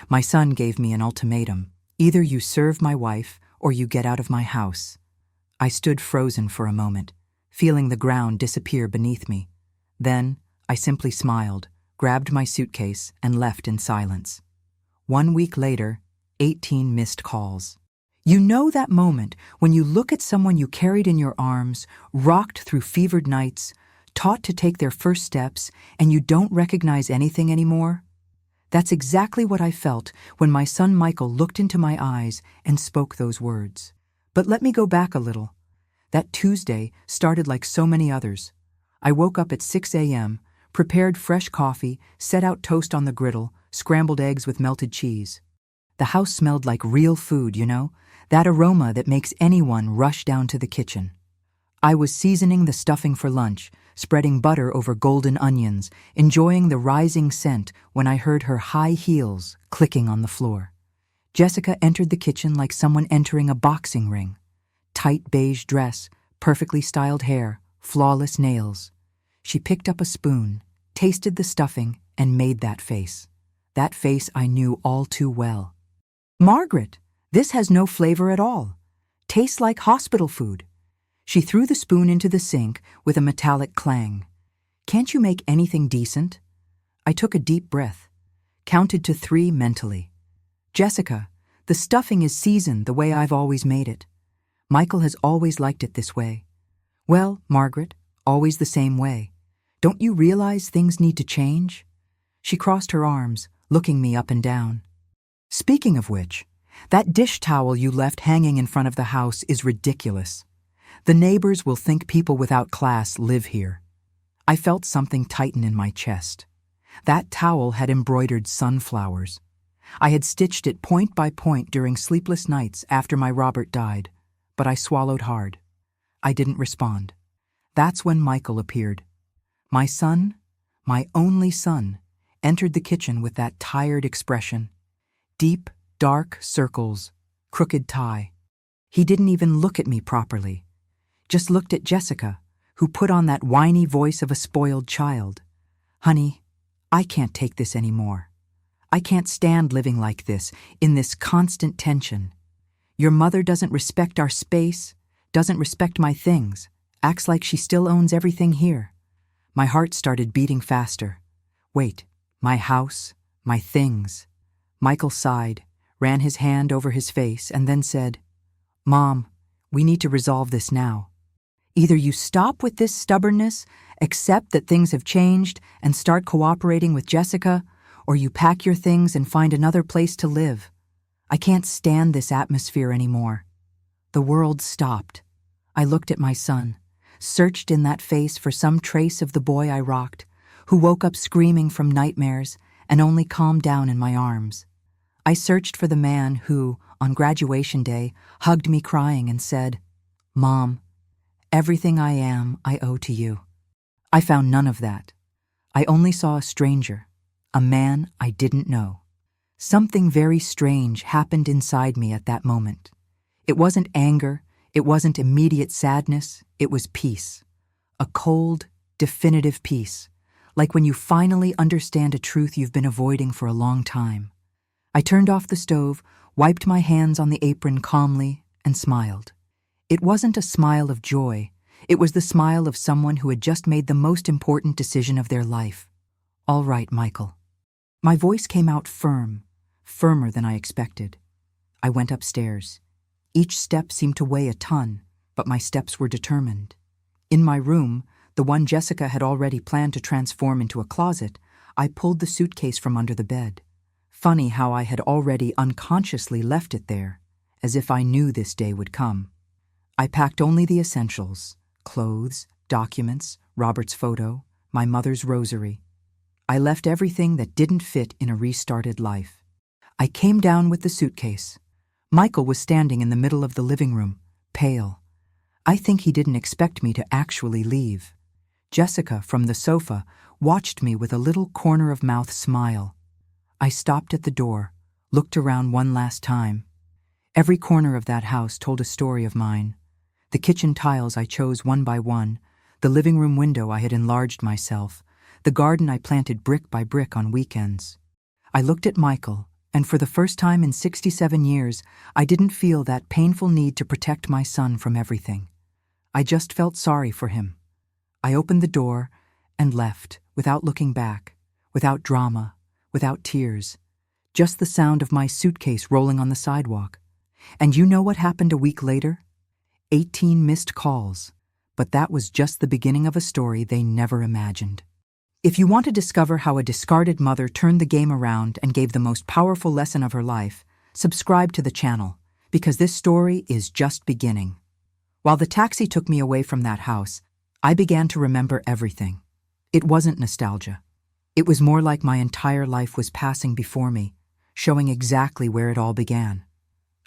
My son gave me an ultimatum. Either you serve my wife or you get out of my house. I stood frozen for a moment, feeling the ground disappear beneath me. Then, I simply smiled, grabbed my suitcase, and left in silence. 1 week later, 18 missed calls. You know that moment when you look at someone you carried in your arms, rocked through fevered nights, taught to take their first steps, and you don't recognize anything anymore? That's exactly what I felt when my son Michael looked into my eyes and spoke those words. But let me go back a little. That Tuesday started like so many others. I woke up at 6 a.m., prepared fresh coffee, set out toast on the griddle, scrambled eggs with melted cheese. The house smelled like real food, that aroma that makes anyone rush down to the kitchen. I was seasoning the stuffing for lunch, spreading butter over golden onions, enjoying the rising scent when I heard her high heels clicking on the floor. Jessica entered the kitchen like someone entering a boxing ring. Tight beige dress, perfectly styled hair, flawless nails. She picked up a spoon, tasted the stuffing, and made that face. That face I knew all too well. "Margaret, this has no flavor at all. Tastes like hospital food." She threw the spoon into the sink with a metallic clang. "Can't you make anything decent?" I took a deep breath, counted to 3 mentally. "Jessica, the stuffing is seasoned the way I've always made it. Michael has always liked it this way." "Well, Margaret, always the same way. Don't you realize things need to change?" She crossed her arms, looking me up and down. "Speaking of which, that dish towel you left hanging in front of the house is ridiculous. The neighbors will think people without class live here." I felt something tighten in my chest. That towel had embroidered sunflowers. I had stitched it point by point during sleepless nights after my Robert died, but I swallowed hard. I didn't respond. That's when Michael appeared. My son, my only son, entered the kitchen with that tired expression. Deep, dark circles, crooked tie. He didn't even look at me properly. Just looked at Jessica, who put on that whiny voice of a spoiled child. "Honey, I can't take this anymore. I can't stand living like this, in this constant tension. Your mother doesn't respect our space, doesn't respect my things, acts like she still owns everything here." My heart started beating faster. Wait, my house, my things. Michael sighed, ran his hand over his face, and then said, "Mom, we need to resolve this now. Either you stop with this stubbornness, accept that things have changed, and start cooperating with Jessica, or you pack your things and find another place to live. I can't stand this atmosphere anymore." The world stopped. I looked at my son, searched in that face for some trace of the boy I rocked, who woke up screaming from nightmares and only calmed down in my arms. I searched for the man who, on graduation day, hugged me crying and said, "Mom, everything I am, I owe to you." I found none of that. I only saw a stranger, a man I didn't know. Something very strange happened inside me at that moment. It wasn't anger, it wasn't immediate sadness, it was peace. A cold, definitive peace, like when you finally understand a truth you've been avoiding for a long time. I turned off the stove, wiped my hands on the apron calmly, and smiled. It wasn't a smile of joy, it was the smile of someone who had just made the most important decision of their life. "All right, Michael." My voice came out firm, firmer than I expected. I went upstairs. Each step seemed to weigh a ton, but my steps were determined. In my room, the one Jessica had already planned to transform into a closet, I pulled the suitcase from under the bed. Funny how I had already unconsciously left it there, as if I knew this day would come. I packed only the essentials: clothes, documents, Robert's photo, my mother's rosary. I left everything that didn't fit in a restarted life. I came down with the suitcase. Michael was standing in the middle of the living room, pale. I think he didn't expect me to actually leave. Jessica, from the sofa, watched me with a little corner-of-mouth smile. I stopped at the door, looked around one last time. Every corner of that house told a story of mine. The kitchen tiles I chose one by one, the living room window I had enlarged myself, the garden I planted brick by brick on weekends. I looked at Michael, And for the first time in 67 years, I didn't feel that painful need to protect my son from everything. I just felt sorry for him. I opened the door and left, without looking back, without drama, without tears, just the sound of my suitcase rolling on the sidewalk. And you know what happened a week later? 18 missed calls. But that was just the beginning of a story they never imagined. If you want to discover how a discarded mother turned the game around and gave the most powerful lesson of her life, subscribe to the channel, because this story is just beginning. While the taxi took me away from that house, I began to remember everything. It wasn't nostalgia. It was more like my entire life was passing before me, showing exactly where it all began.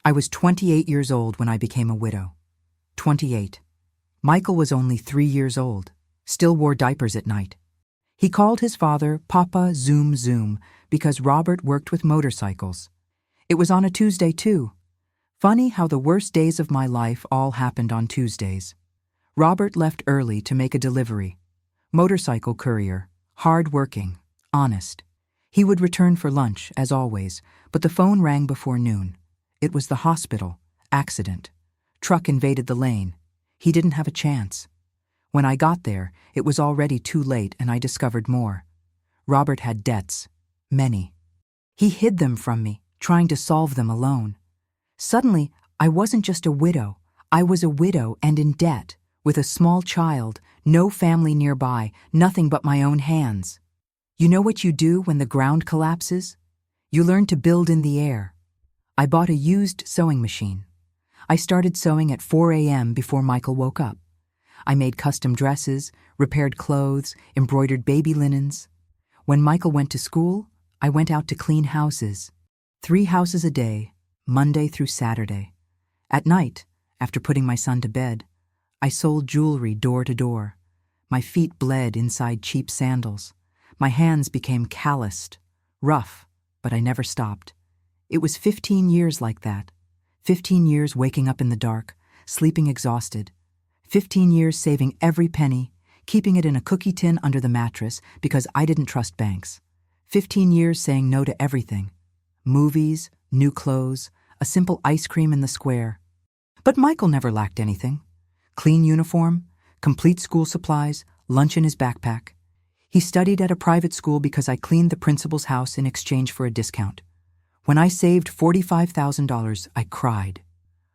I was 28 years old when I became a widow. 28. Michael was only 3 years old, still wore diapers at night. He called his father Papa Zoom Zoom because Robert worked with motorcycles. It was on a Tuesday too. Funny how the worst days of my life all happened on Tuesdays. Robert left early to make a delivery. Motorcycle courier, hard-working, honest. He would return for lunch, as always, but the phone rang before noon. It was the hospital. Accident. Truck invaded the lane. He didn't have a chance. When I got there, it was already too late and I discovered more. Robert had debts. Many. He hid them from me, trying to solve them alone. Suddenly, I wasn't just a widow. I was a widow and in debt, with a small child, no family nearby, nothing but my own hands. You know what you do when the ground collapses? You learn to build in the air. I bought a used sewing machine. I started sewing at 4 a.m. before Michael woke up. I made custom dresses, repaired clothes, embroidered baby linens. When Michael went to school, I went out to clean houses. 3 houses a day, Monday through Saturday. At night, after putting my son to bed, I sold jewelry door to door. My feet bled inside cheap sandals. My hands became calloused, rough, but I never stopped. It was 15 years like that. 15 years waking up in the dark, sleeping exhausted. 15 years saving every penny, keeping it in a cookie tin under the mattress because I didn't trust banks. 15 years saying no to everything. Movies, new clothes, a simple ice cream in the square. But Michael never lacked anything. Clean uniform, complete school supplies, lunch in his backpack. He studied at a private school because I cleaned the principal's house in exchange for a discount. When I saved $45,000, I cried.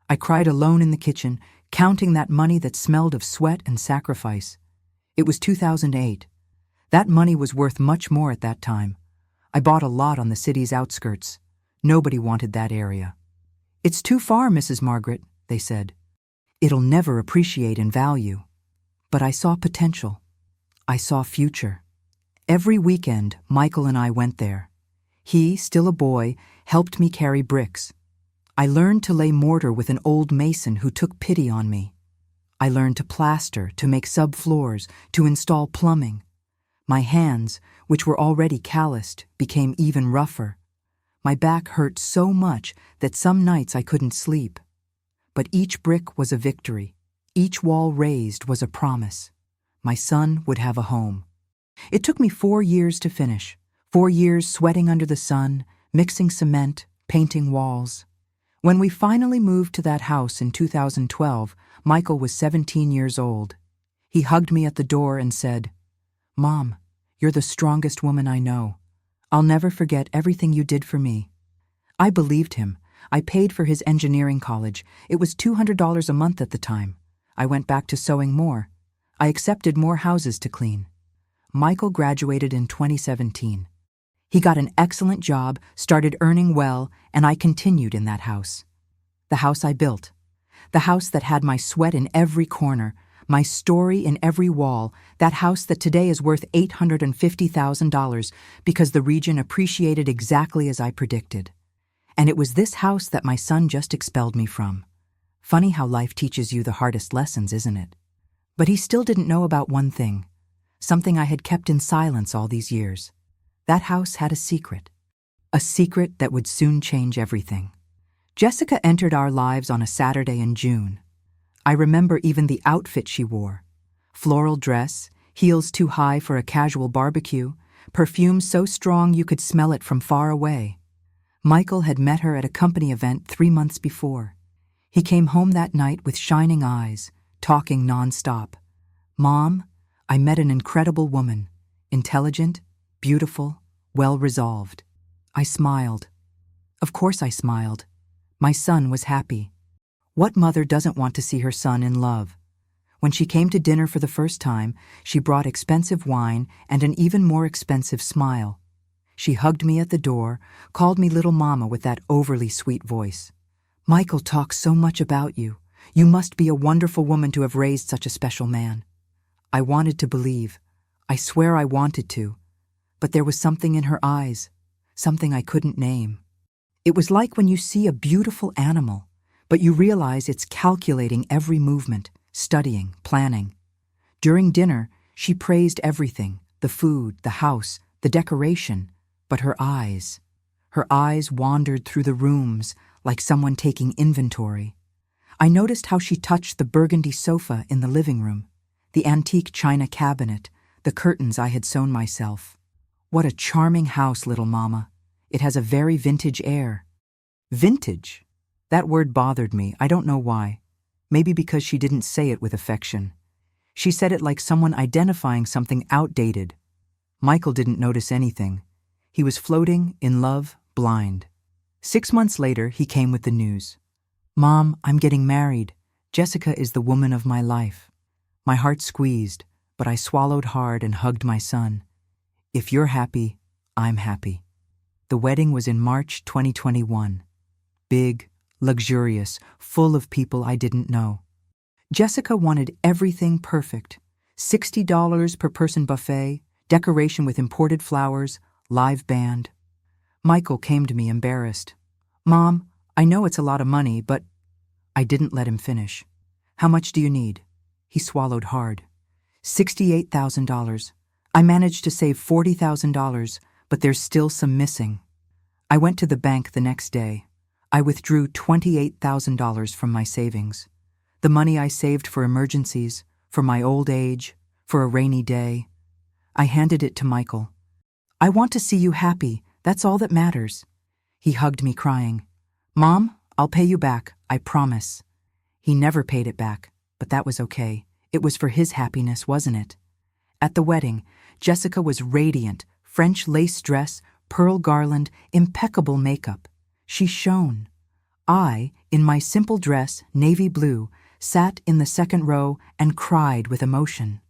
I cried alone in the kitchen, counting that money that smelled of sweat and sacrifice. It was 2008. That money was worth much more at that time. I bought a lot on the city's outskirts. Nobody wanted that area. "It's too far, Mrs. Margaret," they said. "It'll never appreciate in value." But I saw potential. I saw future. Every weekend, Michael and I went there. He, still a boy, helped me carry bricks. I learned to lay mortar with an old mason who took pity on me. I learned to plaster, to make subfloors, to install plumbing. My hands, which were already calloused, became even rougher. My back hurt so much that some nights I couldn't sleep. But each brick was a victory. Each wall raised was a promise. My son would have a home. It took me 4 years to finish. 4 years sweating under the sun, mixing cement, painting walls. When we finally moved to that house in 2012, Michael was 17 years old. He hugged me at the door and said, "Mom, you're the strongest woman I know. I'll never forget everything you did for me." I believed him. I paid for his engineering college. It was $200 a month at the time. I went back to sewing more. I accepted more houses to clean. Michael graduated in 2017. He got an excellent job, started earning well, and I continued in that house. The house I built. The house that had my sweat in every corner, my story in every wall, that house that today is worth $850,000 because the region appreciated exactly as I predicted. And it was this house that my son just expelled me from. Funny how life teaches you the hardest lessons, isn't it? But he still didn't know about one thing, something I had kept in silence all these years. That house had a secret that would soon change everything. Jessica entered our lives on a Saturday in June. I remember even the outfit she wore. Floral dress, heels too high for a casual barbecue, perfume so strong you could smell it from far away. Michael had met her at a company event 3 months before. He came home that night with shining eyes, talking nonstop. "Mom, I met an incredible woman, intelligent, beautiful, well-resolved." I smiled. Of course I smiled. My son was happy. What mother doesn't want to see her son in love? When she came to dinner for the first time, she brought expensive wine and an even more expensive smile. She hugged me at the door, called me little mama with that overly sweet voice. "Michael talks so much about you. You must be a wonderful woman to have raised such a special man." I wanted to believe. I swear I wanted to. But there was something in her eyes, something I couldn't name. It was like when you see a beautiful animal, but you realize it's calculating every movement, studying, planning. During dinner, she praised everything, the food, the house, the decoration, but her eyes wandered through the rooms like someone taking inventory. I noticed how she touched the burgundy sofa in the living room, the antique china cabinet, the curtains I had sewn myself. "What a charming house, little mama. It has a very vintage air." Vintage? That word bothered me, I don't know why. Maybe because she didn't say it with affection. She said it like someone identifying something outdated. Michael didn't notice anything. He was floating, in love, blind. 6 months later, he came with the news. "Mom, I'm getting married. Jessica is the woman of my life." My heart squeezed, but I swallowed hard and hugged my son. If you're happy, I'm happy. The wedding was in March 2021. Big, luxurious, full of people I didn't know. Jessica wanted everything perfect. $60 per person buffet, decoration with imported flowers, live band. Michael came to me embarrassed. "Mom, I know it's a lot of money, but—" I didn't let him finish. "How much do you need?" He swallowed hard. $68,000. I managed to save $40,000, but there's still some missing. I went to the bank the next day. I withdrew $28,000 from my savings. The money I saved for emergencies, for my old age, for a rainy day. I handed it to Michael. "I want to see you happy. That's all that matters." He hugged me crying. "Mom, I'll pay you back, I promise." He never paid it back, but that was okay. It was for his happiness, wasn't it? At the wedding, Jessica was radiant, French lace dress, pearl garland, impeccable makeup. She shone. I, in my simple dress, navy blue, sat in the second row and cried with emotion.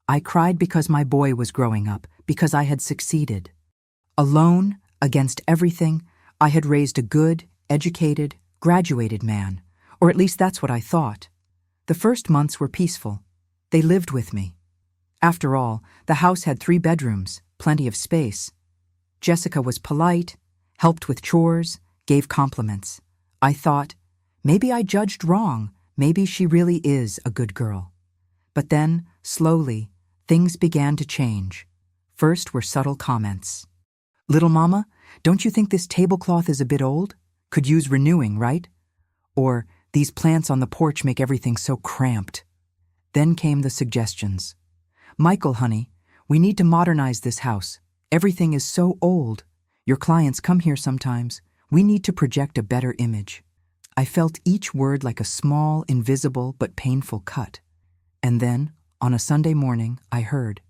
I cried because my boy was growing up, because I had succeeded. Alone, against everything, I had raised a good, educated, graduated man, or at least that's what I thought. The first months were peaceful. They lived with me. After all, the house had 3 bedrooms, plenty of space. Jessica was polite, helped with chores, gave compliments. I thought, maybe I judged wrong, maybe she really is a good girl. But then, slowly, things began to change. First were subtle comments. "Little mama, don't you think this tablecloth is a bit old? Could use renewing, right?" Or, "These plants on the porch make everything so cramped." Then came the suggestions. "Michael, honey, we need to modernize this house. Everything is so old. Your clients come here sometimes. We need to project a better image." I felt each word like a small, invisible, but painful cut. And then, on a Sunday morning, I heard.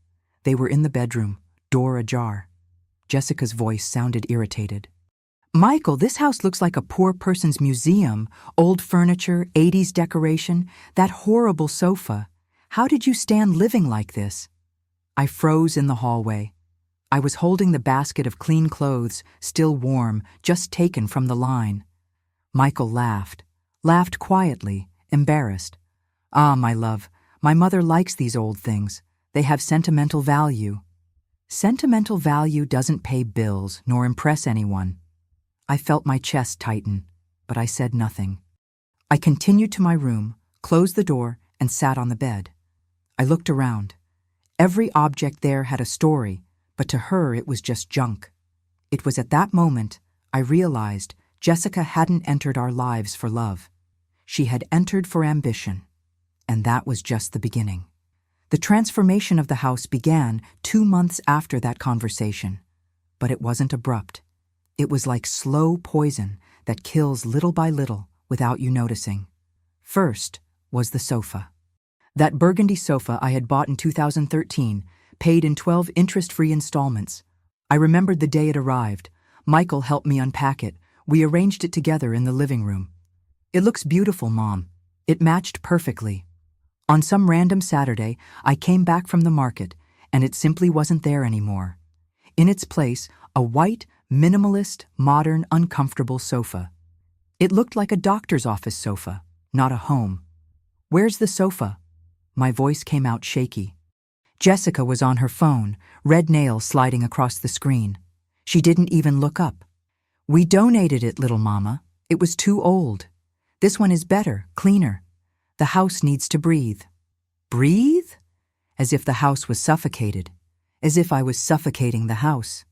They were in the bedroom, door ajar. Jessica's voice sounded irritated. "Michael, this house looks like a poor person's museum. Old furniture, 80s decoration, that horrible sofa. How did you stand living like this?" I froze in the hallway. I was holding the basket of clean clothes, still warm, just taken from the line. Michael laughed quietly, embarrassed. "Ah, my love, my mother likes these old things. They have sentimental value." Sentimental value doesn't pay bills nor impress anyone. I felt my chest tighten, but I said nothing. I continued to my room, closed the door, and sat on the bed. I looked around. Every object there had a story, but to her it was just junk. It was at that moment I realized Jessica hadn't entered our lives for love. She had entered for ambition, and that was just the beginning. The transformation of the house began 2 months after that conversation, but it wasn't abrupt. It was like slow poison that kills little by little without you noticing. First was the sofa. That burgundy sofa I had bought in 2013, paid in 12 interest-free installments. I remembered the day it arrived. Michael helped me unpack it. We arranged it together in the living room. It looks beautiful, Mom. It matched perfectly. On some random Saturday, I came back from the market, and it simply wasn't there anymore. In its place, a white, minimalist, modern, uncomfortable sofa. It looked like a doctor's office sofa, not a home. "Where's the sofa?" My voice came out shaky. Jessica was on her phone, red nails sliding across the screen. She didn't even look up. "We donated it, little mama. It was too old. This one is better, cleaner. The house needs to breathe." Breathe? As if the house was suffocated. As if I was suffocating the house.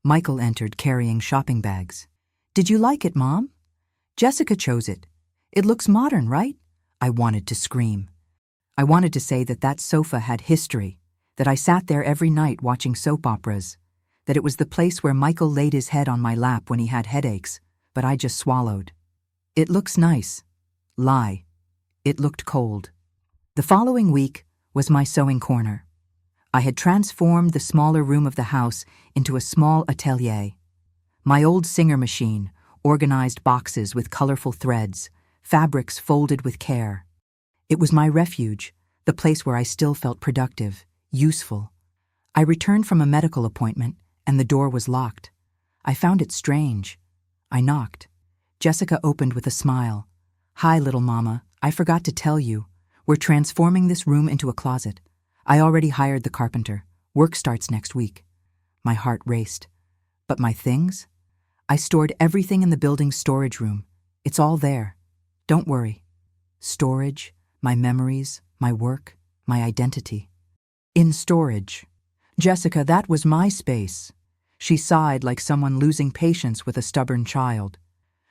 Michael entered carrying shopping bags. "Did you like it, Mom? Jessica chose it. It looks modern, right?" I wanted to scream. I wanted to say that that sofa had history, that I sat there every night watching soap operas, that it was the place where Michael laid his head on my lap when he had headaches, but I just swallowed. "It looks nice." Lie. It looked cold. The following week was my sewing corner. I had transformed the smaller room of the house into a small atelier. My old Singer machine, organized boxes with colorful threads, fabrics folded with care. It was my refuge, the place where I still felt productive, useful. I returned from a medical appointment, and the door was locked. I found it strange. I knocked. Jessica opened with a smile. "Hi, little mama. I forgot to tell you. We're transforming this room into a closet. I already hired the carpenter. Work starts next week." My heart raced. But my things? I stored everything in the building's storage room. It's all there. Don't worry. Storage, my memories, my work, my identity. In storage. Jessica, that was my space. She sighed like someone losing patience with a stubborn child.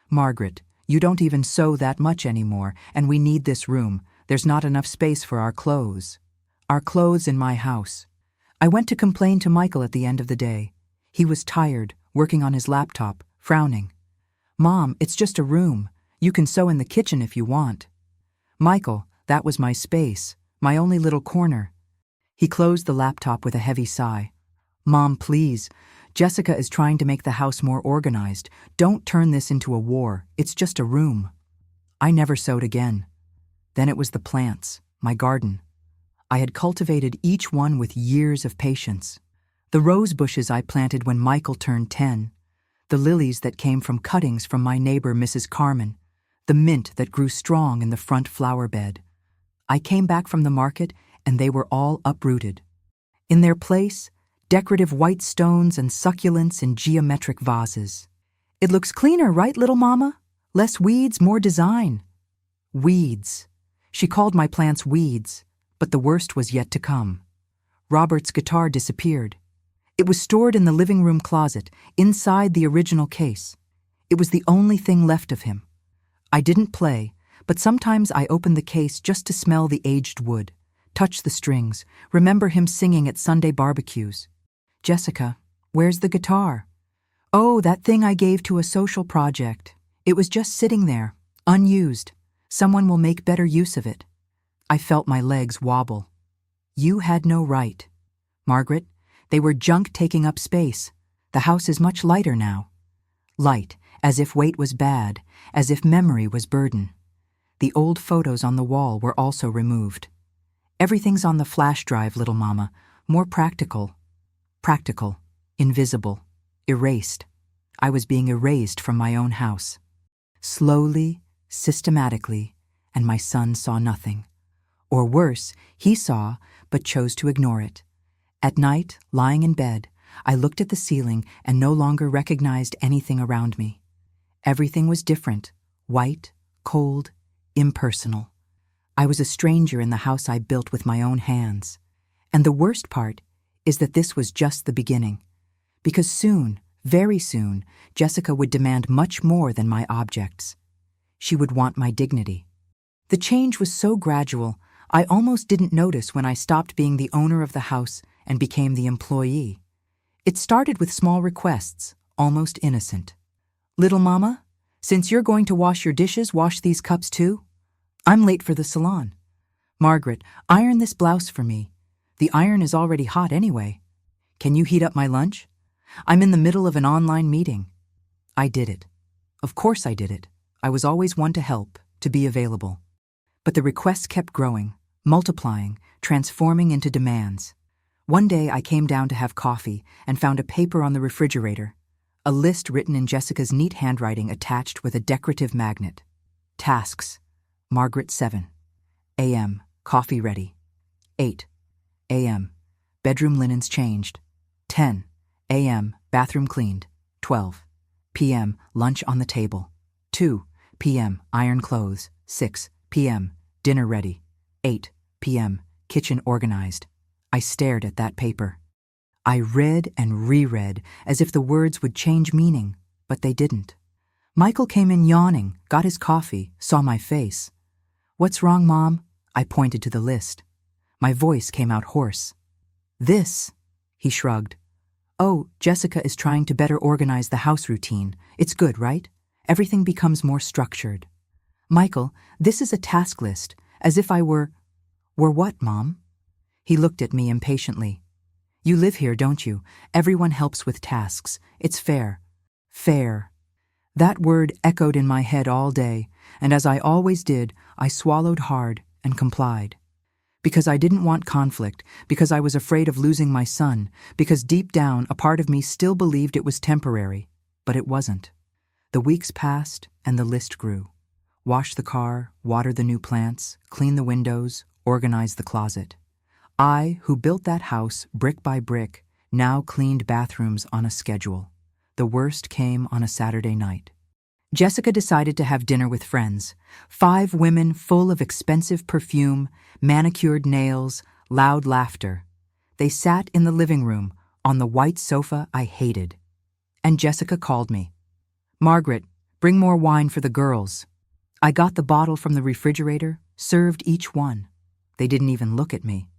"Margaret, you don't even sew that much anymore, and we need this room. There's not enough space for our clothes." Our clothes in my house. I went to complain to Michael at the end of the day. He was tired, working on his laptop, frowning. "Mom, it's just a room. You can sew in the kitchen if you want." "Michael, that was my space, my only little corner." He closed the laptop with a heavy sigh. "Mom, please. Jessica is trying to make the house more organized. Don't turn this into a war. It's just a room." I never sewed again. Then it was the plants, my garden. I had cultivated each one with years of patience. The rose bushes I planted when Michael turned 10, the lilies that came from cuttings from my neighbor Mrs. Carmen, the mint that grew strong in the front flower bed. I came back from the market and they were all uprooted. In their place, decorative white stones and succulents in geometric vases. "It looks cleaner, right, little mama? Less weeds, more design." Weeds. She called my plants weeds, but the worst was yet to come. Robert's guitar disappeared. It was stored in the living room closet, inside the original case. It was the only thing left of him. I didn't play, but sometimes I opened the case just to smell the aged wood, touch the strings, remember him singing at Sunday barbecues. "Jessica, where's the guitar?" "Oh, that thing I gave to a social project. It was just sitting there, unused. Someone will make better use of it." I felt my legs wobble. "You had no right. Margaret, they were junk taking up space. The house is much lighter now." Light, as if weight was bad, as if memory was burden. The old photos on the wall were also removed. "Everything's on the flash drive, little mama. More practical." Practical, invisible, erased. I was being erased from my own house. Slowly, systematically, and my son saw nothing. Or worse, he saw, but chose to ignore it. At night, lying in bed, I looked at the ceiling and no longer recognized anything around me. Everything was different, white, cold, impersonal. I was a stranger in the house I built with my own hands. And the worst part is that this was just the beginning. Because soon, very soon, Jessica would demand much more than my objects. She would want my dignity. The change was so gradual, I almost didn't notice when I stopped being the owner of the house and became the employee. It started with small requests, almost innocent. "Little mama, since you're going to wash your dishes, wash these cups too? I'm late for the salon. Margaret, iron this blouse for me. The iron is already hot anyway. Can you heat up my lunch? I'm in the middle of an online meeting." I did it. Of course I did it. I was always one to help, to be available. But the requests kept growing, multiplying, transforming into demands. One day I came down to have coffee and found a paper on the refrigerator, a list written in Jessica's neat handwriting attached with a decorative magnet. Tasks. Margaret 7 a.m. Coffee ready. 8 a.m. Bedroom linens changed. 10 a.m. Bathroom cleaned. 12 p.m. Lunch on the table. 2 p.m. Iron clothes. 6 p.m. Dinner ready. 8 p.m. Kitchen organized. I stared at that paper. I read and reread as if the words would change meaning, but they didn't. Michael came in yawning, got his coffee, saw my face. "What's wrong, Mom?" I pointed to the list. My voice came out hoarse. "This," he shrugged. "Oh, Jessica is trying to better organize the house routine. It's good, right? Everything becomes more structured." "Michael, this is a task list, as if I were..." "Were what, Mom?" He looked at me impatiently. "You live here, don't you? Everyone helps with tasks. It's fair." Fair. That word echoed in my head all day, and as I always did, I swallowed hard and complied. Because I didn't want conflict, because I was afraid of losing my son, because deep down a part of me still believed it was temporary, but it wasn't. The weeks passed and the list grew. Wash the car, water the new plants, clean the windows, organize the closet. I, who built that house brick by brick, now cleaned bathrooms on a schedule. The worst came on a Saturday night. Jessica decided to have dinner with friends. 5 women full of expensive perfume, manicured nails, loud laughter. They sat in the living room, on the white sofa I hated. And Jessica called me. "Margaret, bring more wine for the girls." I got the bottle from the refrigerator, served each one. They didn't even look at me.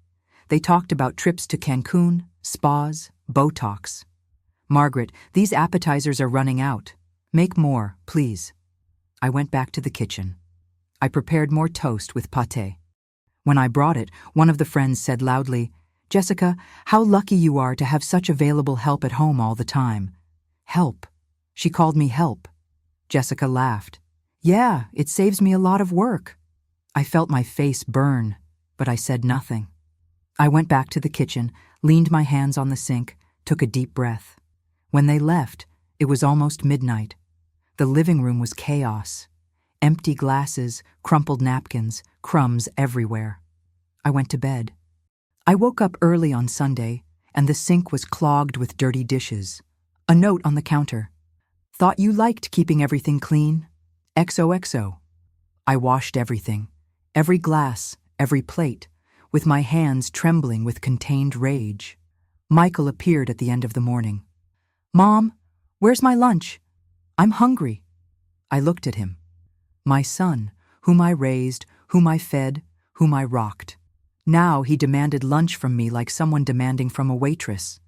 They talked about trips to Cancun, spas, Botox. "Margaret, these appetizers are running out. Make more, please." I went back to the kitchen. I prepared more toast with pâté. When I brought it, one of the friends said loudly, "Jessica, how lucky you are to have such available help at home all the time." Help. She called me help. Jessica laughed. "Yeah, it saves me a lot of work." I felt my face burn, but I said nothing. I went back to the kitchen, leaned my hands on the sink, took a deep breath. When they left, it was almost midnight. The living room was chaos. Empty glasses, crumpled napkins, crumbs everywhere. I went to bed. I woke up early on Sunday, and the sink was clogged with dirty dishes. A note on the counter. "Thought you liked keeping everything clean. XOXO." I washed everything. Every glass, every plate, with my hands trembling with contained rage. Michael appeared at the end of the morning. "Mom, where's my lunch? I'm hungry." I looked at him. My son, whom I raised, whom I fed, whom I rocked. Now he demanded lunch from me like someone demanding from a waitress.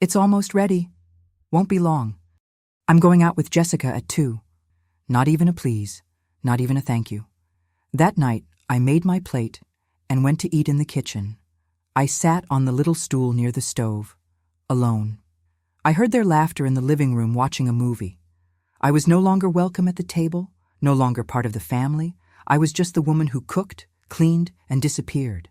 "It's almost ready. Won't be long. I'm going out with Jessica at 2. Not even a please, not even a thank you. That night, I made my plate and went to eat in the kitchen. I sat on the little stool near the stove, alone. I heard their laughter in the living room watching a movie. I was no longer welcome at the table, no longer part of the family. I was just the woman who cooked, cleaned, and disappeared.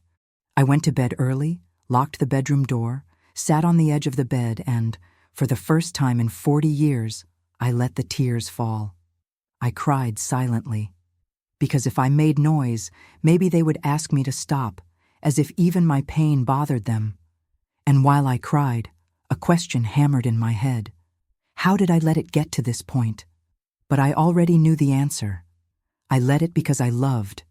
I went to bed early, locked the bedroom door, sat on the edge of the bed, and, for the first time in 40 years, I let the tears fall. I cried silently. Because if I made noise, maybe they would ask me to stop, as if even my pain bothered them. And while I cried, a question hammered in my head. How did I let it get to this point? But I already knew the answer. I let it because I loved,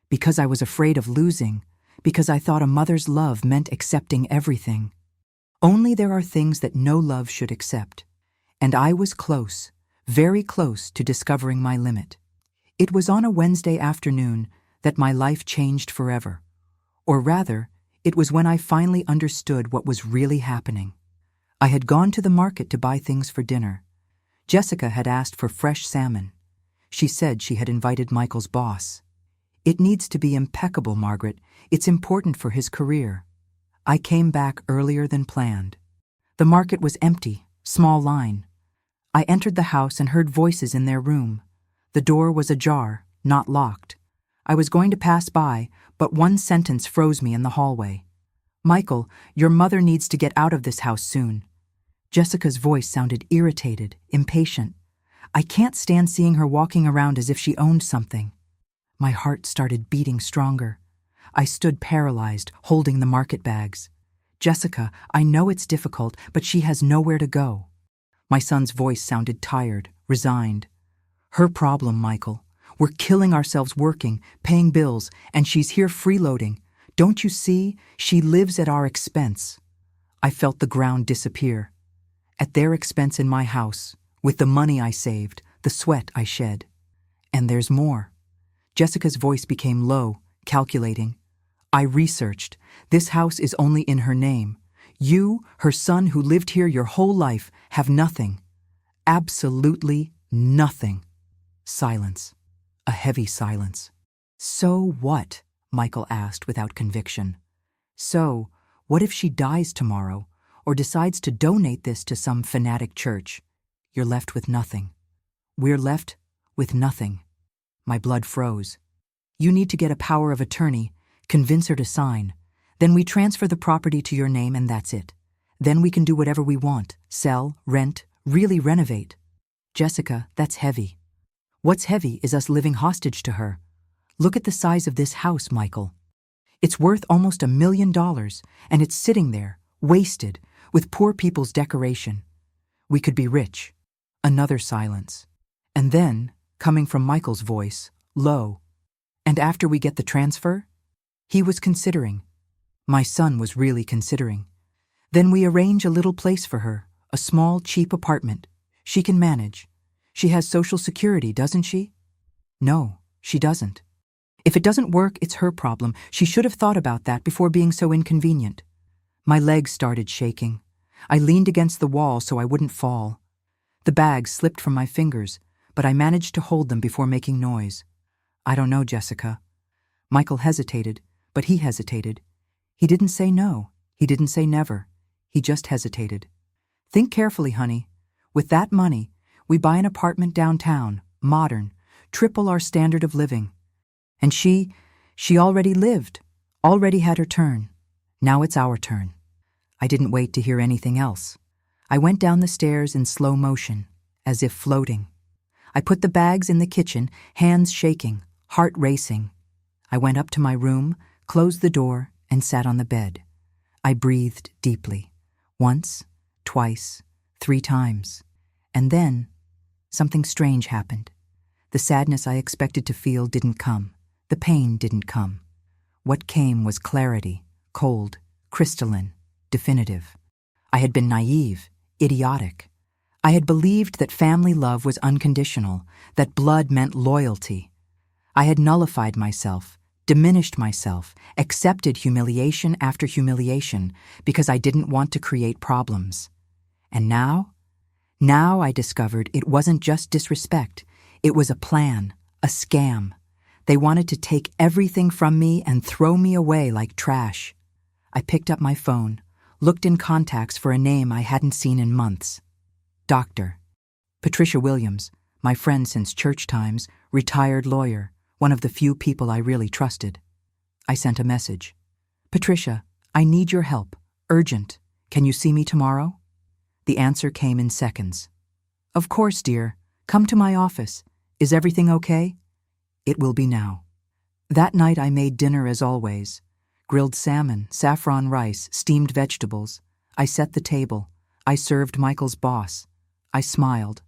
because I was afraid of losing, because I thought a mother's love meant accepting everything. Only there are things that no love should accept. And I was close, very close to discovering my limit. It was on a Wednesday afternoon that my life changed forever. Or rather, it was when I finally understood what was really happening. I had gone to the market to buy things for dinner. Jessica had asked for fresh salmon. She said she had invited Michael's boss. It needs to be impeccable, Margaret. It's important for his career. I came back earlier than planned. The market was empty, small line. I entered the house and heard voices in their room. The door was ajar, not locked. I was going to pass by, but one sentence froze me in the hallway. Michael, your mother needs to get out of this house soon. Jessica's voice sounded irritated, impatient. I can't stand seeing her walking around as if she owned something. My heart started beating stronger. I stood paralyzed, holding the market bags. Jessica, I know it's difficult, but she has nowhere to go. My son's voice sounded tired, resigned. Her problem, Michael. We're killing ourselves working, paying bills, and she's here freeloading. Don't you see? She lives at our expense. I felt the ground disappear. At their expense in my house, with the money I saved, the sweat I shed. And there's more. Jessica's voice became low, calculating. I researched. This house is only in her name. You, her son who lived here your whole life, have nothing. Absolutely nothing. Silence. A heavy silence. So what? Michael asked without conviction. So, what if she dies tomorrow, or decides to donate this to some fanatic church? You're left with nothing. We're left with nothing. My blood froze. You need to get a power of attorney, convince her to sign. Then we transfer the property to your name and that's it. Then we can do whatever we want, sell, rent, really renovate. Jessica, that's heavy. What's heavy is us living hostage to her. Look at the size of this house, Michael. It's worth almost $1 million, and it's sitting there, wasted, with poor people's decoration. We could be rich. Another silence. And then, coming from Michael's voice, low. And after we get the transfer? He was considering. My son was really considering. Then we arrange a little place for her, a small, cheap apartment. She can manage. She has Social Security, doesn't she? No, she doesn't. If it doesn't work, it's her problem. She should have thought about that before being so inconvenient. My legs started shaking. I leaned against the wall so I wouldn't fall. The bags slipped from my fingers, but I managed to hold them before making noise. I don't know, Jessica. Michael hesitated, but he hesitated. He didn't say no. He didn't say never. He just hesitated. Think carefully, honey. With that money, we buy an apartment downtown, modern, triple our standard of living. And she already lived, already had her turn. Now it's our turn. I didn't wait to hear anything else. I went down the stairs in slow motion, as if floating. I put the bags in the kitchen, hands shaking, heart racing. I went up to my room, closed the door, and sat on the bed. I breathed deeply. Once, twice, 3 times. And then, something strange happened. The sadness I expected to feel didn't come. The pain didn't come. What came was clarity, cold, crystalline, definitive. I had been naive, idiotic. I had believed that family love was unconditional, that blood meant loyalty. I had nullified myself, diminished myself, accepted humiliation after humiliation because I didn't want to create problems. And now I discovered it wasn't just disrespect. It was a plan, a scam. They wanted to take everything from me and throw me away like trash. I picked up my phone, looked in contacts for a name I hadn't seen in months. Dr. Patricia Williams, my friend since church times, retired lawyer, one of the few people I really trusted. I sent a message. Patricia, I need your help. Urgent. Can you see me tomorrow? The answer came in seconds. Of course, dear. Come to my office. Is everything okay? It will be now. That night I made dinner as always. Grilled salmon, saffron rice, steamed vegetables. I set the table. I served Michael's boss. I smiled.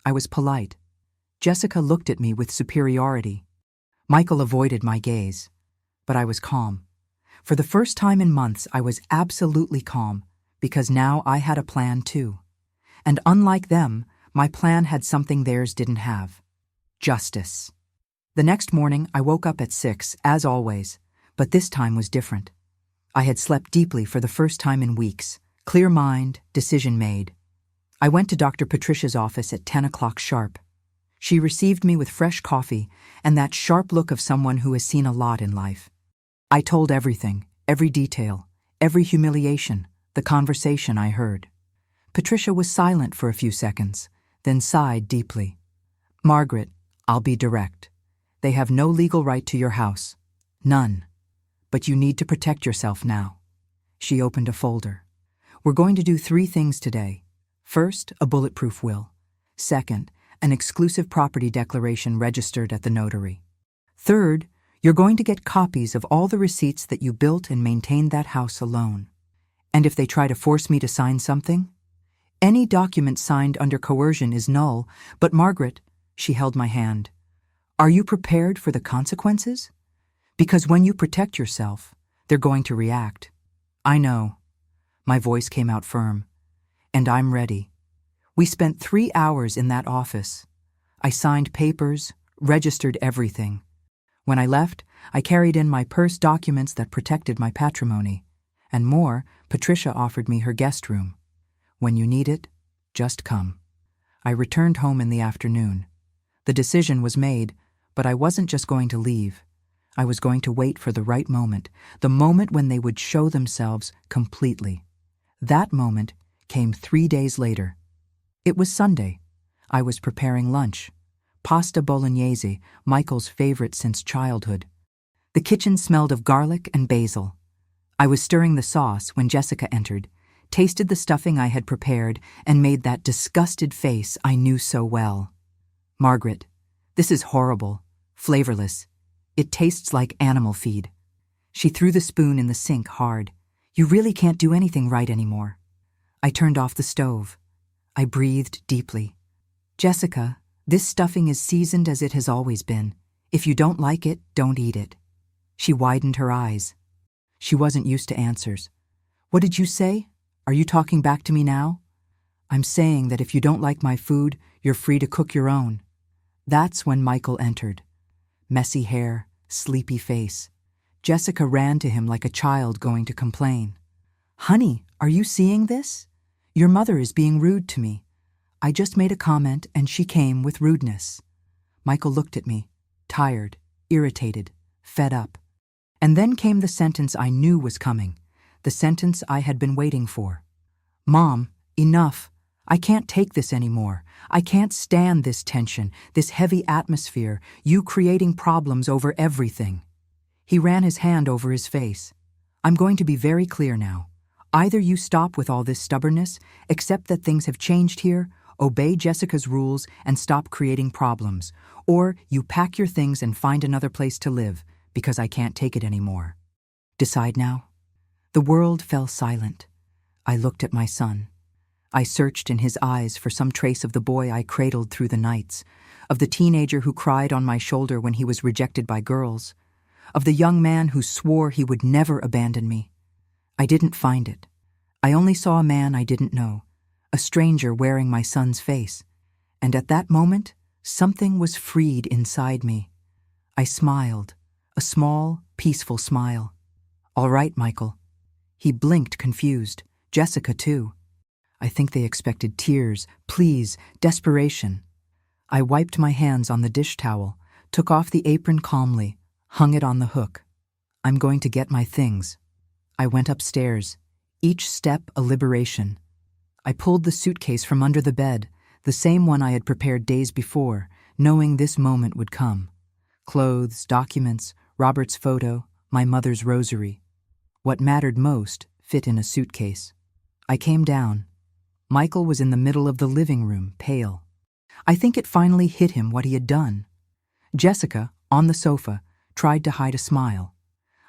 I was polite. Jessica looked at me with superiority. Michael avoided my gaze. But I was calm. For the first time in months, I was absolutely calm, because now I had a plan too. And unlike them, my plan had something theirs didn't have. Justice. The next morning, I woke up at 6, as always, but this time was different. I had slept deeply for the first time in weeks. Clear mind, decision made. I went to Dr. Patricia's office at 10 o'clock sharp. She received me with fresh coffee and that sharp look of someone who has seen a lot in life. I told everything, every detail, every humiliation, the conversation I heard. Patricia was silent for a few seconds, then sighed deeply. "Margaret, I'll be direct. They have no legal right to your house. None. But you need to protect yourself now." She opened a folder. "We're going to do 3 things today. First, a bulletproof will. Second, an exclusive property declaration registered at the notary. Third, you're going to get copies of all the receipts that you built and maintained that house alone. And if they try to force me to sign something, any document signed under coercion is null, but Margaret," she held my hand, "are you prepared for the consequences? Because when you protect yourself, they're going to react." "I know." My voice came out firm. "And I'm ready." We spent 3 hours in that office. I signed papers, registered everything. When I left, I carried in my purse documents that protected my patrimony. And more, Patricia offered me her guest room. "When you need it, just come." I returned home in the afternoon. The decision was made, but I wasn't just going to leave. I was going to wait for the right moment, the moment when they would show themselves completely. That moment came 3 days later. It was Sunday. I was preparing lunch. Pasta bolognese, Michael's favorite since childhood. The kitchen smelled of garlic and basil. I was stirring the sauce when Jessica entered, tasted the stuffing I had prepared, and made that disgusted face I knew so well. "Margaret, this is horrible, flavorless. It tastes like animal feed." She threw the spoon in the sink hard. "You really can't do anything right anymore." I turned off the stove. I breathed deeply. "Jessica, this stuffing is seasoned as it has always been. If you don't like it, don't eat it." She widened her eyes. She wasn't used to answers. "What did you say? Are you talking back to me now?" "I'm saying that if you don't like my food, you're free to cook your own." That's when Michael entered. Messy hair, sleepy face. Jessica ran to him like a child going to complain. "Honey, are you seeing this? Your mother is being rude to me. I just made a comment and she came with rudeness." Michael looked at me, tired, irritated, fed up. And then came the sentence I knew was coming, the sentence I had been waiting for. "Mom, enough. I can't take this anymore. I can't stand this tension, this heavy atmosphere, you creating problems over everything." He ran his hand over his face. "I'm going to be very clear now. Either you stop with all this stubbornness, accept that things have changed here, obey Jessica's rules, and stop creating problems, or you pack your things and find another place to live, because I can't take it anymore. Decide now." The world fell silent. I looked at my son. I searched in his eyes for some trace of the boy I cradled through the nights, of the teenager who cried on my shoulder when he was rejected by girls, of the young man who swore he would never abandon me. I didn't find it. I only saw a man I didn't know, a stranger wearing my son's face, and at that moment, something was freed inside me. I smiled, a small, peaceful smile. "All right, Michael." He blinked confused, Jessica too. I think they expected tears, pleas, desperation. I wiped my hands on the dish towel, took off the apron calmly, hung it on the hook. "I'm going to get my things." I went upstairs, each step a liberation. I pulled the suitcase from under the bed, the same one I had prepared days before, knowing this moment would come. Clothes, documents, Robert's photo, my mother's rosary. What mattered most fit in a suitcase. I came down. Michael was in the middle of the living room, pale. I think it finally hit him what he had done. Jessica, on the sofa, tried to hide a smile.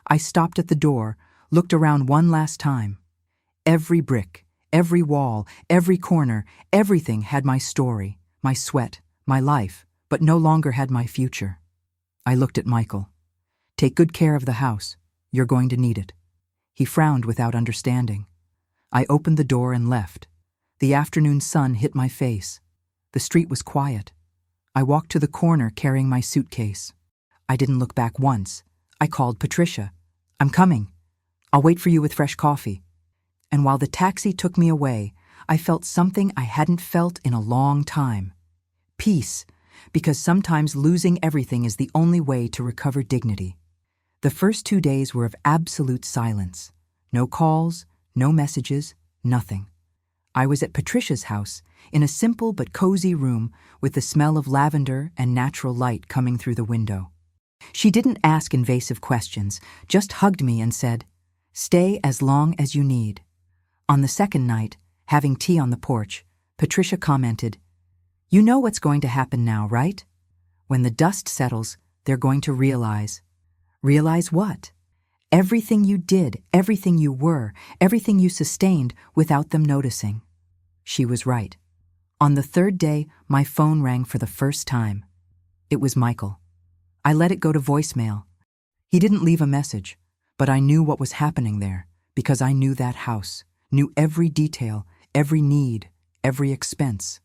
I stopped at the door, looked around one last time. Every brick, every wall, every corner, everything had my story, my sweat, my life, but no longer had my future. I looked at Michael. "Take good care of the house. You're going to need it." He frowned without understanding. I opened the door and left. The afternoon sun hit my face. The street was quiet. I walked to the corner carrying my suitcase. I didn't look back once. I called Patricia. "I'm coming. I'll wait for you with fresh coffee." And while the taxi took me away, I felt something I hadn't felt in a long time. Peace, because sometimes losing everything is the only way to recover dignity. The first 2 days were of absolute silence. No calls, no messages, nothing. I was at Patricia's house, in a simple but cozy room with the smell of lavender and natural light coming through the window. She didn't ask invasive questions, just hugged me and said, "Stay as long as you need." On the second night, having tea on the porch, Patricia commented, "You know what's going to happen now, right? When the dust settles, they're going to realize." Realize what? Everything you did, everything you were, everything you sustained without them noticing. She was right. On the third day, my phone rang for the first time. It was Michael. I let it go to voicemail. He didn't leave a message, but I knew what was happening there because I knew that house, knew every detail, every need, every expense.